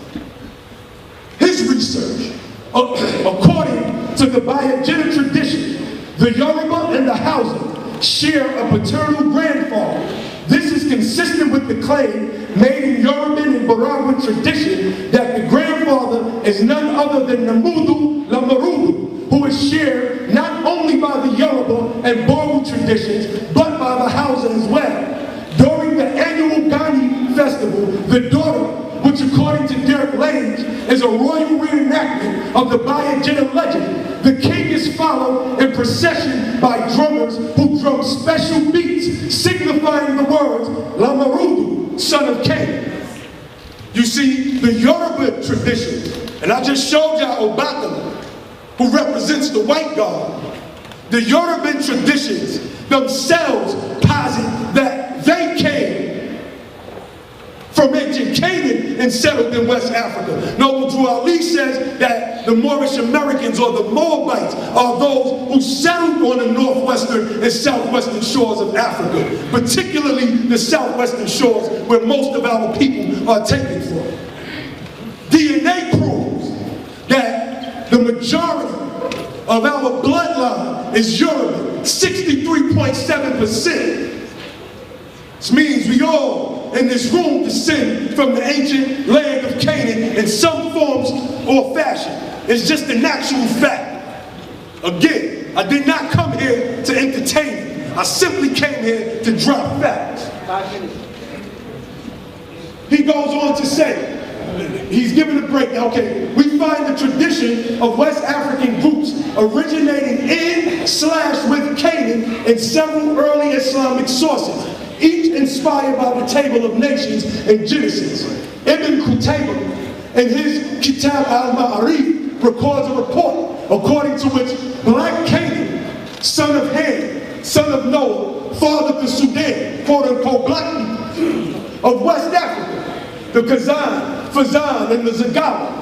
[SPEAKER 3] His research, according to the Bayajida tradition, the Yoruba and the Hausa share a paternal grandfather. This is consistent with the claim made in Yoruban and Baraguan tradition that the grandfather is none other than Namudu Lamarudu, who is shared not only by the Yoruba and Boru traditions, but by the Hausa as well. During the annual Gani festival, the daughter, which according to Derek Lange is a royal reenactment of the Bayajida legend, the king is followed in procession by drummers who drum special beats signifying the words Lamarudu, son of Cain. You see, the Yoruba tradition, and I just showed y'all Obata, who represents the white god. The Yoruban traditions themselves posit that they came from ancient Canaan and settled in West Africa. Noble Drew Ali says that the Moorish Americans or the Moabites are those who settled on the northwestern and southwestern shores of Africa, particularly the southwestern shores where most of our people are taken from. DNA proves that the majority of our bloodline is Yoruba, 63.7%. This means we all in this room descend from the ancient land of Canaan in some forms or fashion. It's just an actual fact. Again, I did not come here to entertain you. I simply came here to drop facts.
[SPEAKER 7] 5 minutes.
[SPEAKER 3] He goes on to say, he's given a breakdown. Okay, we find the tradition of West African groups originating in/with Canaan in several early Islamic sources, each inspired by the Table of Nations in Genesis. Ibn Qutayba, in his Kitab al-Ma'arif, records a report according to which black Canaan, son of Ham, son of Noah, fathered the Sudan, quote-unquote black people of West Africa, the Kazan, Fazan, and the Zagawa.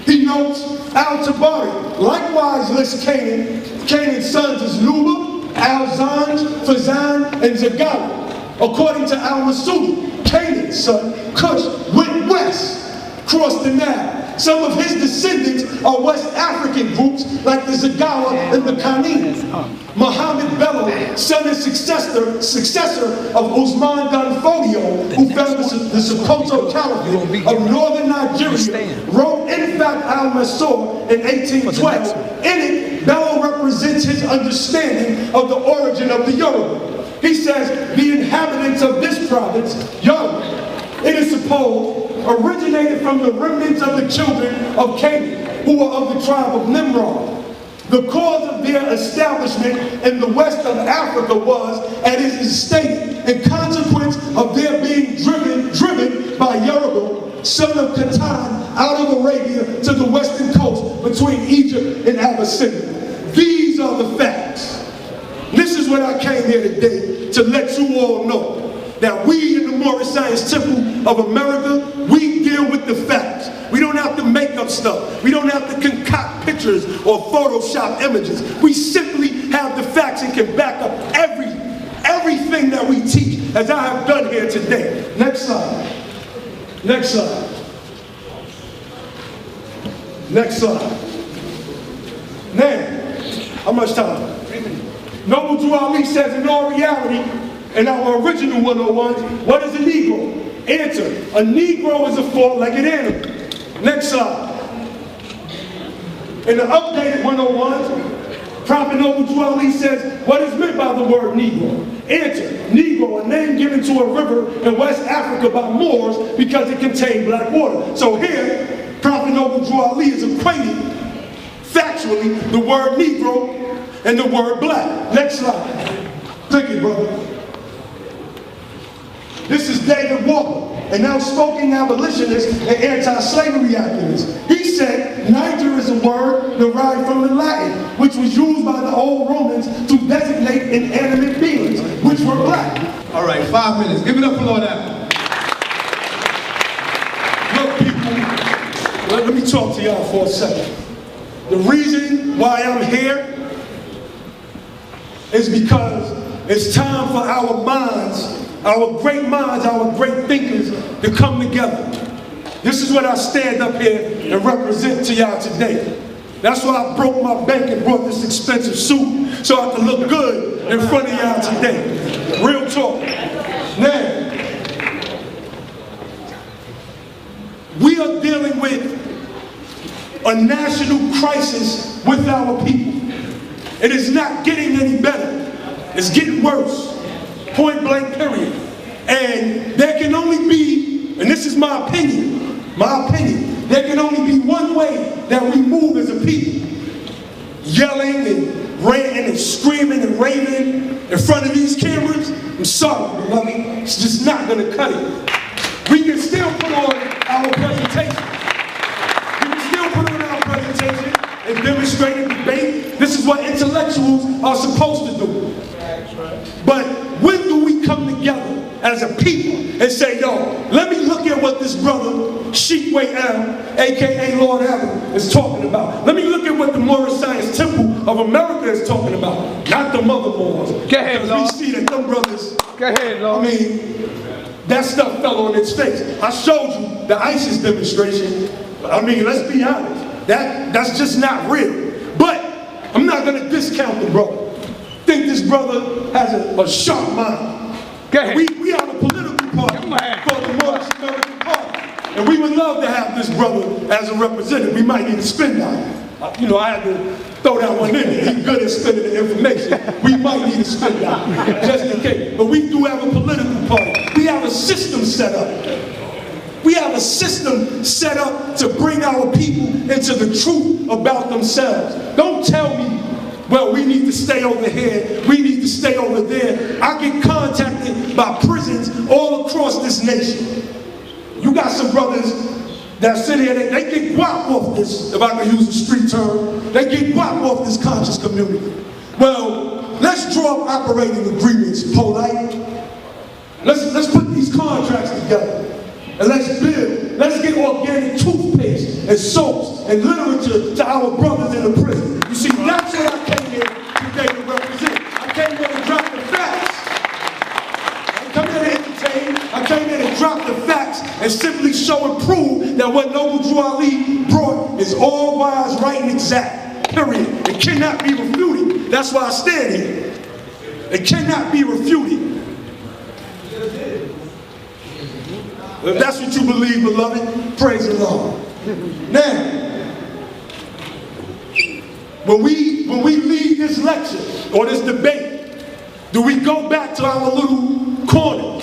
[SPEAKER 3] He notes Al-Tabari likewise lists Canaan. Canaan's sons is Luba, Al-Zanj, Fazan, and Zagawa. According to Al-Masudi, Canaan's son, Cush, went west, crossed the Nile. Some of his descendants are West African groups like the Zagawa and the Kanini. Muhammad Bello, son and successor of Usman Dan Fodio, who founded the Sokoto Caliphate of northern Nigeria, wrote in fact al-Masur in 1812. In it, Bello represents his understanding of the origin of the Yoruba. He says the inhabitants of this province, Yoruba, it is supposed, originated from the remnants of the children of Canaan, who were of the tribe of Nimrod. The cause of their establishment in the west of Africa was, as is stated, in consequence of their being driven by Yoruba, son of Catan, out of Arabia to the western coast between Egypt and Abyssinia. These are the facts. This is what I came here today to let you all know. That we in the Moorish Science Temple of America, we deal with the facts. We don't have to make up stuff. We don't have to concoct pictures or Photoshop images. We simply have the facts and can back up everything that we teach, as I have done here today. Next slide. Next slide. Next slide. Now, how much time? Noble Drew Ali says in all reality, in our original 101, what is a Negro? Answer, a Negro is a four-legged animal. Next slide. In the updated 101, Prophet Noble Drew Ali says, what is meant by the word Negro? Answer, Negro, a name given to a river in West Africa by Moors because it contained black water. So here, Prophet Noble Drew Ali is equating, factually, the word Negro and the word black. Next slide. Thank you, brother. This is David Walker, an outspoken abolitionist and anti-slavery activist. He said, Niger is a word derived from the Latin, which was used by the old Romans to designate inanimate beings, which were black.
[SPEAKER 2] All right, 5 minutes. Give it up for Lord Abba.
[SPEAKER 3] Look, people, let me talk to y'all for a second. The reason why I'm here is because it's time for our minds, our great minds, our great thinkers to come together. This is what I stand up here and represent to y'all today. That's why I broke my bank and brought this expensive suit so I can look good in front of y'all today. Real talk. Now, we are dealing with a national crisis with our people. It is not getting any better. It's getting worse. Point blank period. And there can only be, and this is my opinion, there can only be one way that we move as a people. Yelling and ranting and screaming and raving in front of these cameras, I'm sorry, beloved, it's just not going to cut it. We can still put on our presentation. We can still put on our presentation and demonstrate and debate. This is what intellectuals are supposed to do. But when do we come together as a people and say, yo, let me look at what this brother, Sheikh Al, aka Lord Abba, is talking about. Let me look at what the Moorish Science Temple of America is talking about. Not the mother Moors.
[SPEAKER 2] Go ahead, Lord.
[SPEAKER 3] We see that them brothers,
[SPEAKER 2] Go ahead, Lord.
[SPEAKER 3] I mean, that stuff fell on its face. I showed you the ISIS demonstration. I mean, let's be honest. That's just not real. But I'm not going to discount the brother. I think this brother has a sharp mind. We have a political party called the Moorish American Party. And we would love to have this brother as a representative. We might need a spin down. You know, I had to throw that one in there. He's good at spending the information. We might need a spin down, just in case. But we do have a political party. We have a system set up. We have a system set up to bring our people into the truth about themselves. Don't tell me, well, we need to stay over here, we need to stay over there. I get contacted by prisons all across this nation. You got some brothers that sit here, they get guap off this, if I can use a street term, they get guap off this conscious community. Well, let's draw up operating agreements, polite. Let's put these contracts together. And let's build, let's get organic toothpaste and soaps and literature to our brothers in the prison. You see, that's what I came here today to represent. I came here to drop the facts. I didn't come here to entertain. I came here to drop the facts and simply show and prove that what Noble Drew Ali brought is all wise, right, and exact. Period. It cannot be refuted. That's why I stand here. It cannot be refuted. If that's what you believe, beloved, praise the Lord. Now, when we leave this lecture or this debate, do we go back to our little corner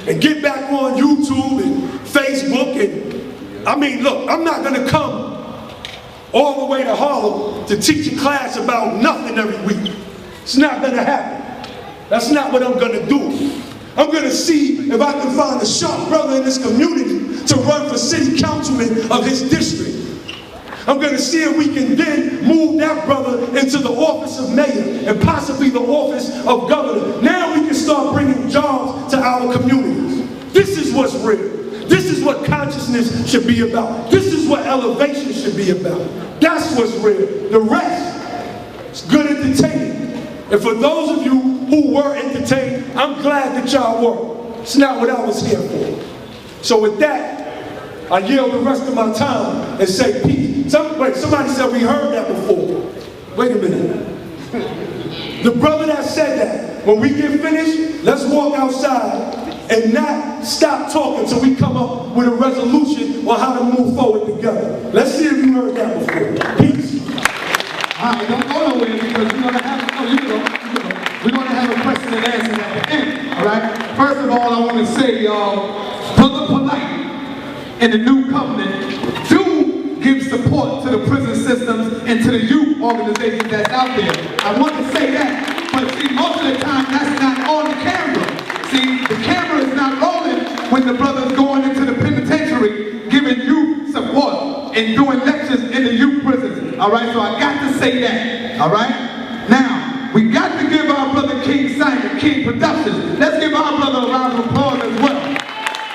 [SPEAKER 3] and get back on YouTube and Facebook? And I mean, look, I'm not going to come all the way to Harlem to teach a class about nothing every week. It's not going to happen. That's not what I'm going to do. I'm going to see if I can find a sharp brother in this community to run for city councilman of his district. I'm going to see if we can then move that brother into the office of mayor and possibly the office of governor. Now we can start bringing jobs to our communities. This is what's real. This is what consciousness should be about. This is what elevation should be about. That's what's real. The rest is good entertainment. And for those of you who were entertained, I'm glad that y'all were. It's not what I was here for. So with that, I yield the rest of my time and say peace. Somebody said we heard that before. Wait a minute. The brother that said that, when we get finished, let's walk outside and not stop talking until we come up with a resolution on how to move forward together. Let's see if you heard that before. Peace.
[SPEAKER 2] All right, don't go nowhere because we're going to have, we're going to have a question and answer at the end, all right? First of all, I want to say, Brother Polite in the new covenant do give support to the prison systems and to the youth organizations that's out there. I want to say that, but see, most of the time that's not on the camera. See, the camera is not rolling when the brother's going into the penitentiary giving youth support and doing lectures in the youth prisons. All right, so I got to say that. All right, now we got to give our brother King Simon, King Productions. Let's give our brother a round of applause as well.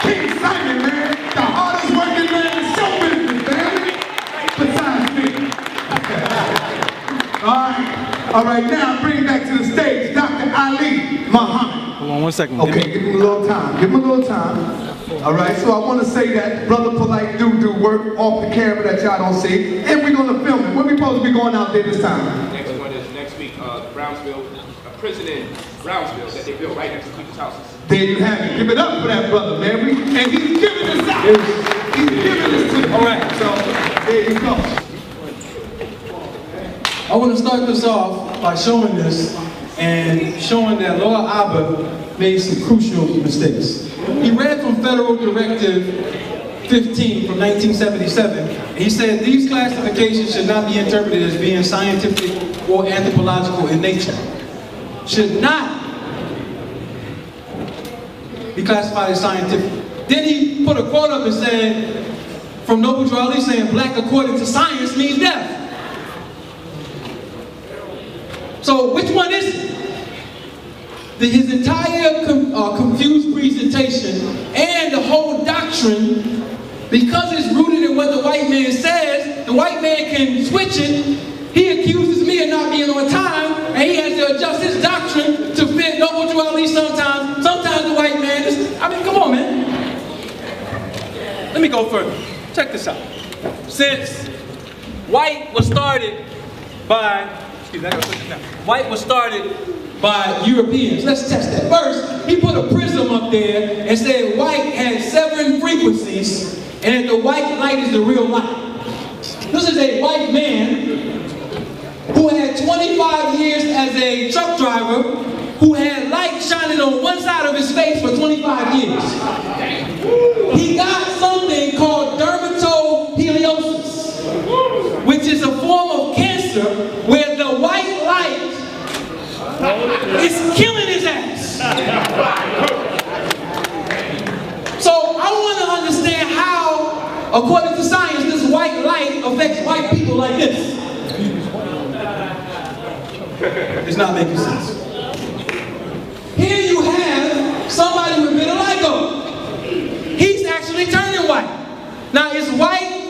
[SPEAKER 2] King Simon, man, the hardest working man in show business, man. Besides me. All right, now bring back to the stage Dr. Ali Muhammad.
[SPEAKER 4] Hold on 1 second.
[SPEAKER 2] Okay, give him a little time. Give him a little time. All right, so I want to say that Brother Polite do work off the camera that y'all don't see, and we're going to film it. When we supposed to be going out there this time?
[SPEAKER 8] Next one is next week, Brownsville, a prison in Brownsville that they built right next to people's houses.
[SPEAKER 2] There you have it. Give it up for that brother, man. And he's giving this out. He's giving this to the All right, so there you go.
[SPEAKER 6] I want to start this off by showing this and showing that Lord Abba made some crucial mistakes. He read from Federal Directive 15 from 1977. He said these classifications should not be interpreted as being scientific or anthropological in nature. Should not be classified as scientific. Then he put a quote up and said, from Noble Drew Ali saying black according to science means death. So which one is it? His entire confused presentation and the whole doctrine, because it's rooted in what the white man says, the white man can switch it. He accuses me of not being on time, and he has to adjust his doctrine to fit Noble Drew Ali sometimes. Sometimes the white man is, I mean, come on, man. Let me go further. Check this out. Since white was started by, white was started by Europeans. Let's test that. First, he put a prism up there and said white had 7 frequencies, and that the white light is the real light. This is a white man who had 25 years as a truck driver, who had light shining on one side of his face for 25 years. He got something called dermatoheliosis, which is a form of cancer where the white light is killing his ass. So I want to understand how, according to science, this white light affects white people like this. It's not making sense. Here you have somebody with vitiligo. He's actually turning white. Now, is white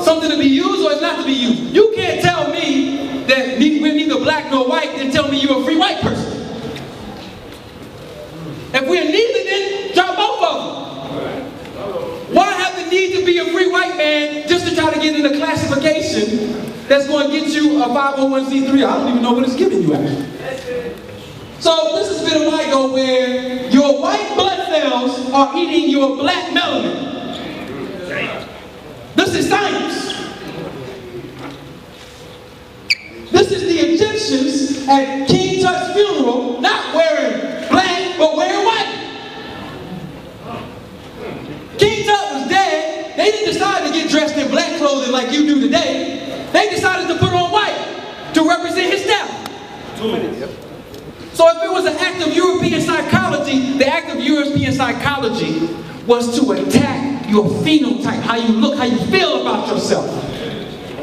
[SPEAKER 6] something to be used or it's not to be used? You can't tell me that we're neither black nor white and tell me you're a free white person. If we're neither, then drop both of them. Why have the need to be a free white man just to try to get in a classification that's going to get you a 501c3? I don't even know what it's giving you actually. So this is vitiligo where your white blood cells are eating your black melanin. This is science. This is the Egyptians at King Tut's funeral not wearing black but wearing white. King Tut was dead. They didn't decide to get dressed in black clothing like you do today. They decided to put on white to represent his death. 2 minutes. So if it was an act of European psychology, the act of European psychology was to attack your phenotype, how you look, how you feel about yourself.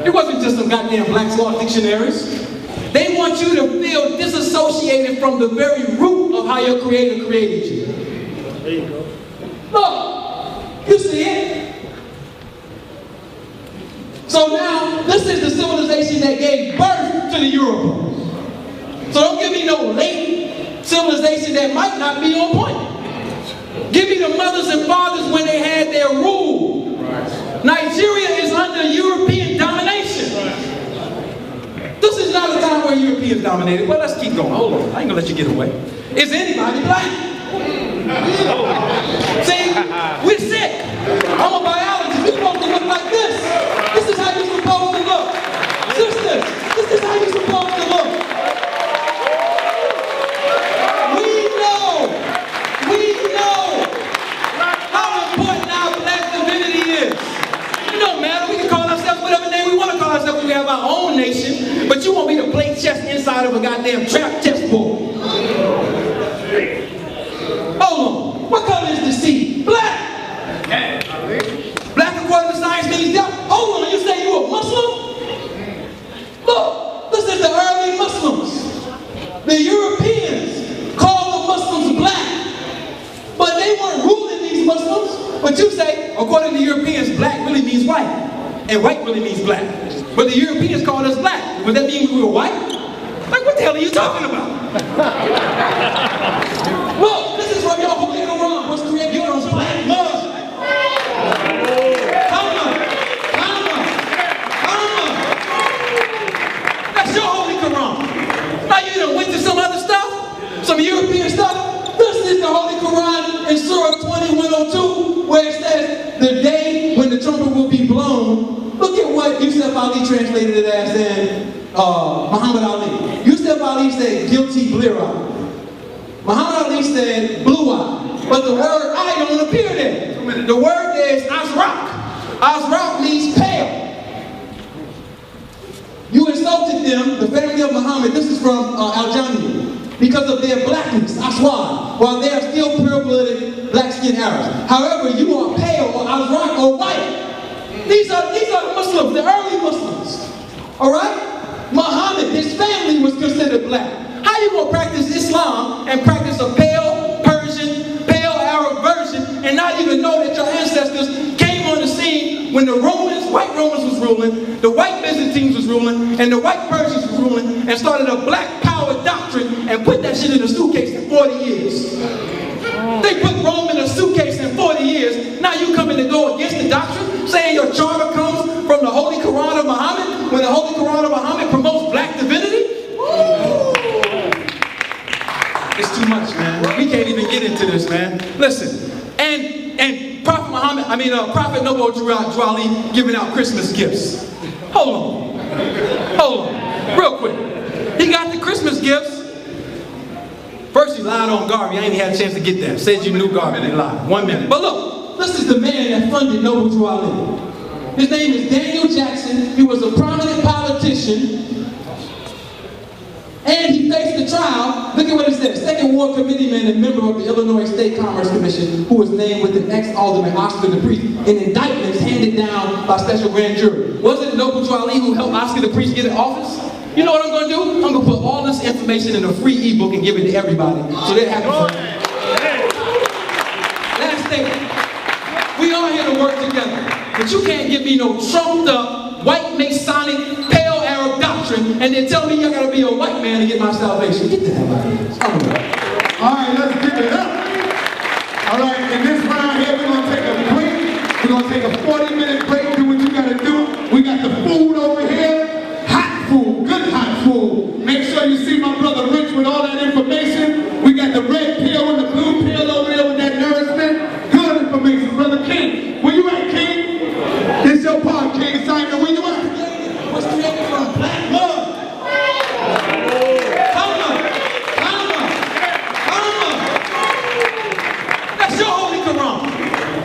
[SPEAKER 6] It wasn't just some goddamn Black's Law dictionaries. They want you to feel disassociated from the very root of how your creator created you. There you go. Look, you see it? So now, this is the civilization that gave birth to the Europe. So don't give me no late civilization that might not be on point. Give me the mothers and fathers when they had their rule. Nigeria is under European domination. This is not a time where Europeans dominated. Well, let's keep going. Hold on. I ain't gonna let you get away. Is anybody black? See, we're sick. I'm a biologist. We're supposed to look like this. This is how you're supposed to look. Sisters, this is how you're supposed to look. We know how important our black divinity is. It don't matter. We can call ourselves whatever name we want to call ourselves. We have our own nation. But you want me to play chess inside of a goddamn trap chessboard. Hold on. What color is the seed? Black. Black according to science means death. Hold on. You say you a Muslim? Look. This is the early Muslims. The Europeans call the Muslims black. But they weren't ruling these Muslims. But you say, according to Europeans, black really means white. And white really means black. But the Europeans called us black. Would that mean we were white? Like, what the hell are you talking about? Look, this is from your Holy Quran was created on black mud. That's your Holy Quran. Now you done went to some other stuff? Some European stuff? This is the Holy Quran in Surah 20:102, where it says, the day when the trumpet will be blown. Look at what Yusuf Ali translated it as in Muhammad Ali. Yusuf Ali said guilty blear-eye. Muhammad Ali said blue-eye. But the word eye don't appear there. The word there is azraq. Azraq means pale. You insulted them, the family of Muhammad, this is from Aljamiado, because of their blackness, aswad, while they are still pure-blooded, black-skinned Arabs. However, you are pale or azraq or white. These are Muslims, the early Muslims. Alright? Muhammad, his family was considered black. How you gonna practice Islam and practice a pale Persian, pale Arab version and not even know that your ancestors came on the scene when the Romans, white Romans was ruling, the white Byzantines was ruling, and the white Persians was ruling, and started a black power doctrine and put that shit in a suitcase in 40 years. They put Rome in a suitcase in 40 years. Now you coming to go against the doctrine, saying your charter comes from the Holy Quran of Muhammad, when the Holy Quran of Muhammad promotes black divinity? It's too much, man. We can't even get into this, man. Listen, and Prophet Muhammad, Prophet Noble Drew Ali giving out Christmas gifts. Hold on, real quick. He got the Christmas gifts. First, you lied on Garvey. I ain't had a chance to get that. Said you knew Garvey. They lied. 1 minute. But look, this is the man that funded Noble Drew Ali. His name is Daniel Jackson. He was a prominent politician. And he faced the trial. Look at what it says. Second Ward Committeeman and member of the Illinois State Commerce Commission, who was named with an ex-alderman, Oscar the Priest, in indictments handed down by special grand jury. Wasn't it Noble Drew Ali who helped Oscar the Priest get in office? You know what I'm going to do? I'm going to put all this information in a free ebook and give it to everybody, so they're happy for it. Last thing. We all here to work together. But you can't give me no trumped up, white Masonic, pale Arab doctrine and then tell me you gotta be a white man to get my salvation. Get the hell out of here.
[SPEAKER 2] Alright, let's give it up. Alright, in this round here, we're gonna take a break. We're gonna take a 40-minute break, do what you gotta do. We got the food over here. Hot food, good hot food. Make sure you see my brother Rich with all that information. We got the red pill and the blue pill over there with that nourishment. Good information. Brother King, where you at, King? This your part, King Simon. Where you at?
[SPEAKER 6] Was created from black mud. That's your Holy Quran.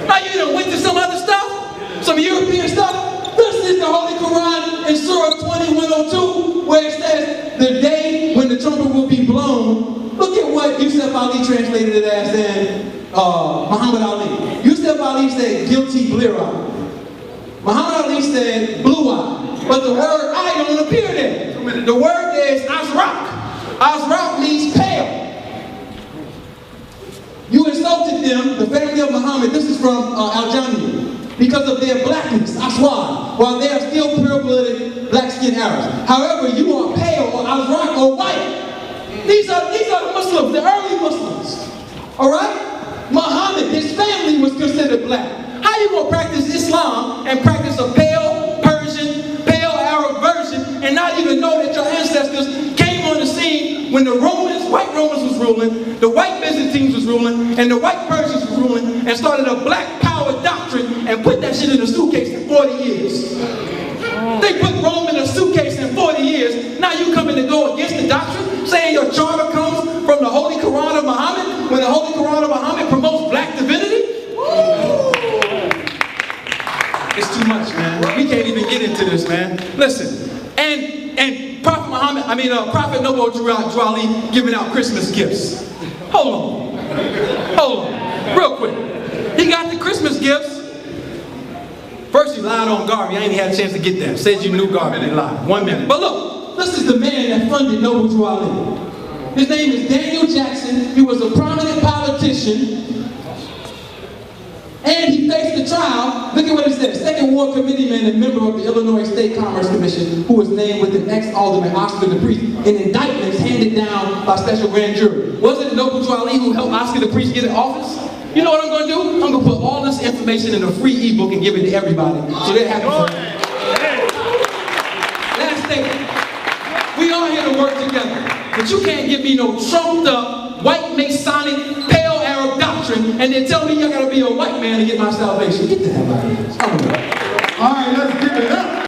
[SPEAKER 6] Now you done went to some other stuff, some European stuff. This is the Holy Quran in Surah 2102, where it says, the day when the trumpet will be blown. Look at what Yusuf Ali translated it as in Muhammad Ali. Yusuf Ali said guilty blear-eye. Muhammad Ali said blue-eye. But the word eye don't appear there. The word there is azraq. Azraq means pale. You insulted them, the family of Muhammad, this is from Aljamiado, because of their blackness, aswad, while they are still pure-blooded, black-skinned Arabs. However, you are pale or azraq or white. These are Muslims, the early Muslims. Alright? Muhammad, his family was considered black. How you gonna practice Islam and practice a pale Persian, pale Arab version and not even know that your ancestors came on the scene when the Romans, white Romans was ruling, the white Byzantines was ruling, and the white Persians was ruling, and started a black power doctrine and put that shit in a suitcase in 40 years. They put Rome in a suitcase in 40 years. Now you coming to go against the doctrine, saying your charter comes from the Holy Quran of Muhammad, when the Holy Quran of Muhammad promotes black divinity? It's too much, man. We can't even get into this, man. Listen, and Prophet Muhammad, Prophet Noble Drew Ali giving out Christmas gifts. Hold on, real quick. He got the Christmas gifts. First, you lied on Garvey. I ain't had a chance to get that. Said you knew Garvey. They lied. 1 minute. But look, this is the man that funded Noble Drew Ali. His name is Daniel Jackson. He was a prominent politician. And he faced the trial. Look at what it says. Second Ward Committeeman and member of the Illinois State Commerce Commission, who was named with an ex-alderman, Oscar the Priest, in indictments handed down by special grand jury. Wasn't it Noble Drew Ali who helped Oscar the Priest get in office? You know what I'm going to do? I'm going to put all this information in a free ebook and give it to everybody, so they're happy for it. Last thing. We all here to work together. But you can't give me no trumped up, white Masonic, pale Arab doctrine and then tell me you gotta be a white man to get my salvation. Get the hell out of here.
[SPEAKER 2] Alright, let's give it up.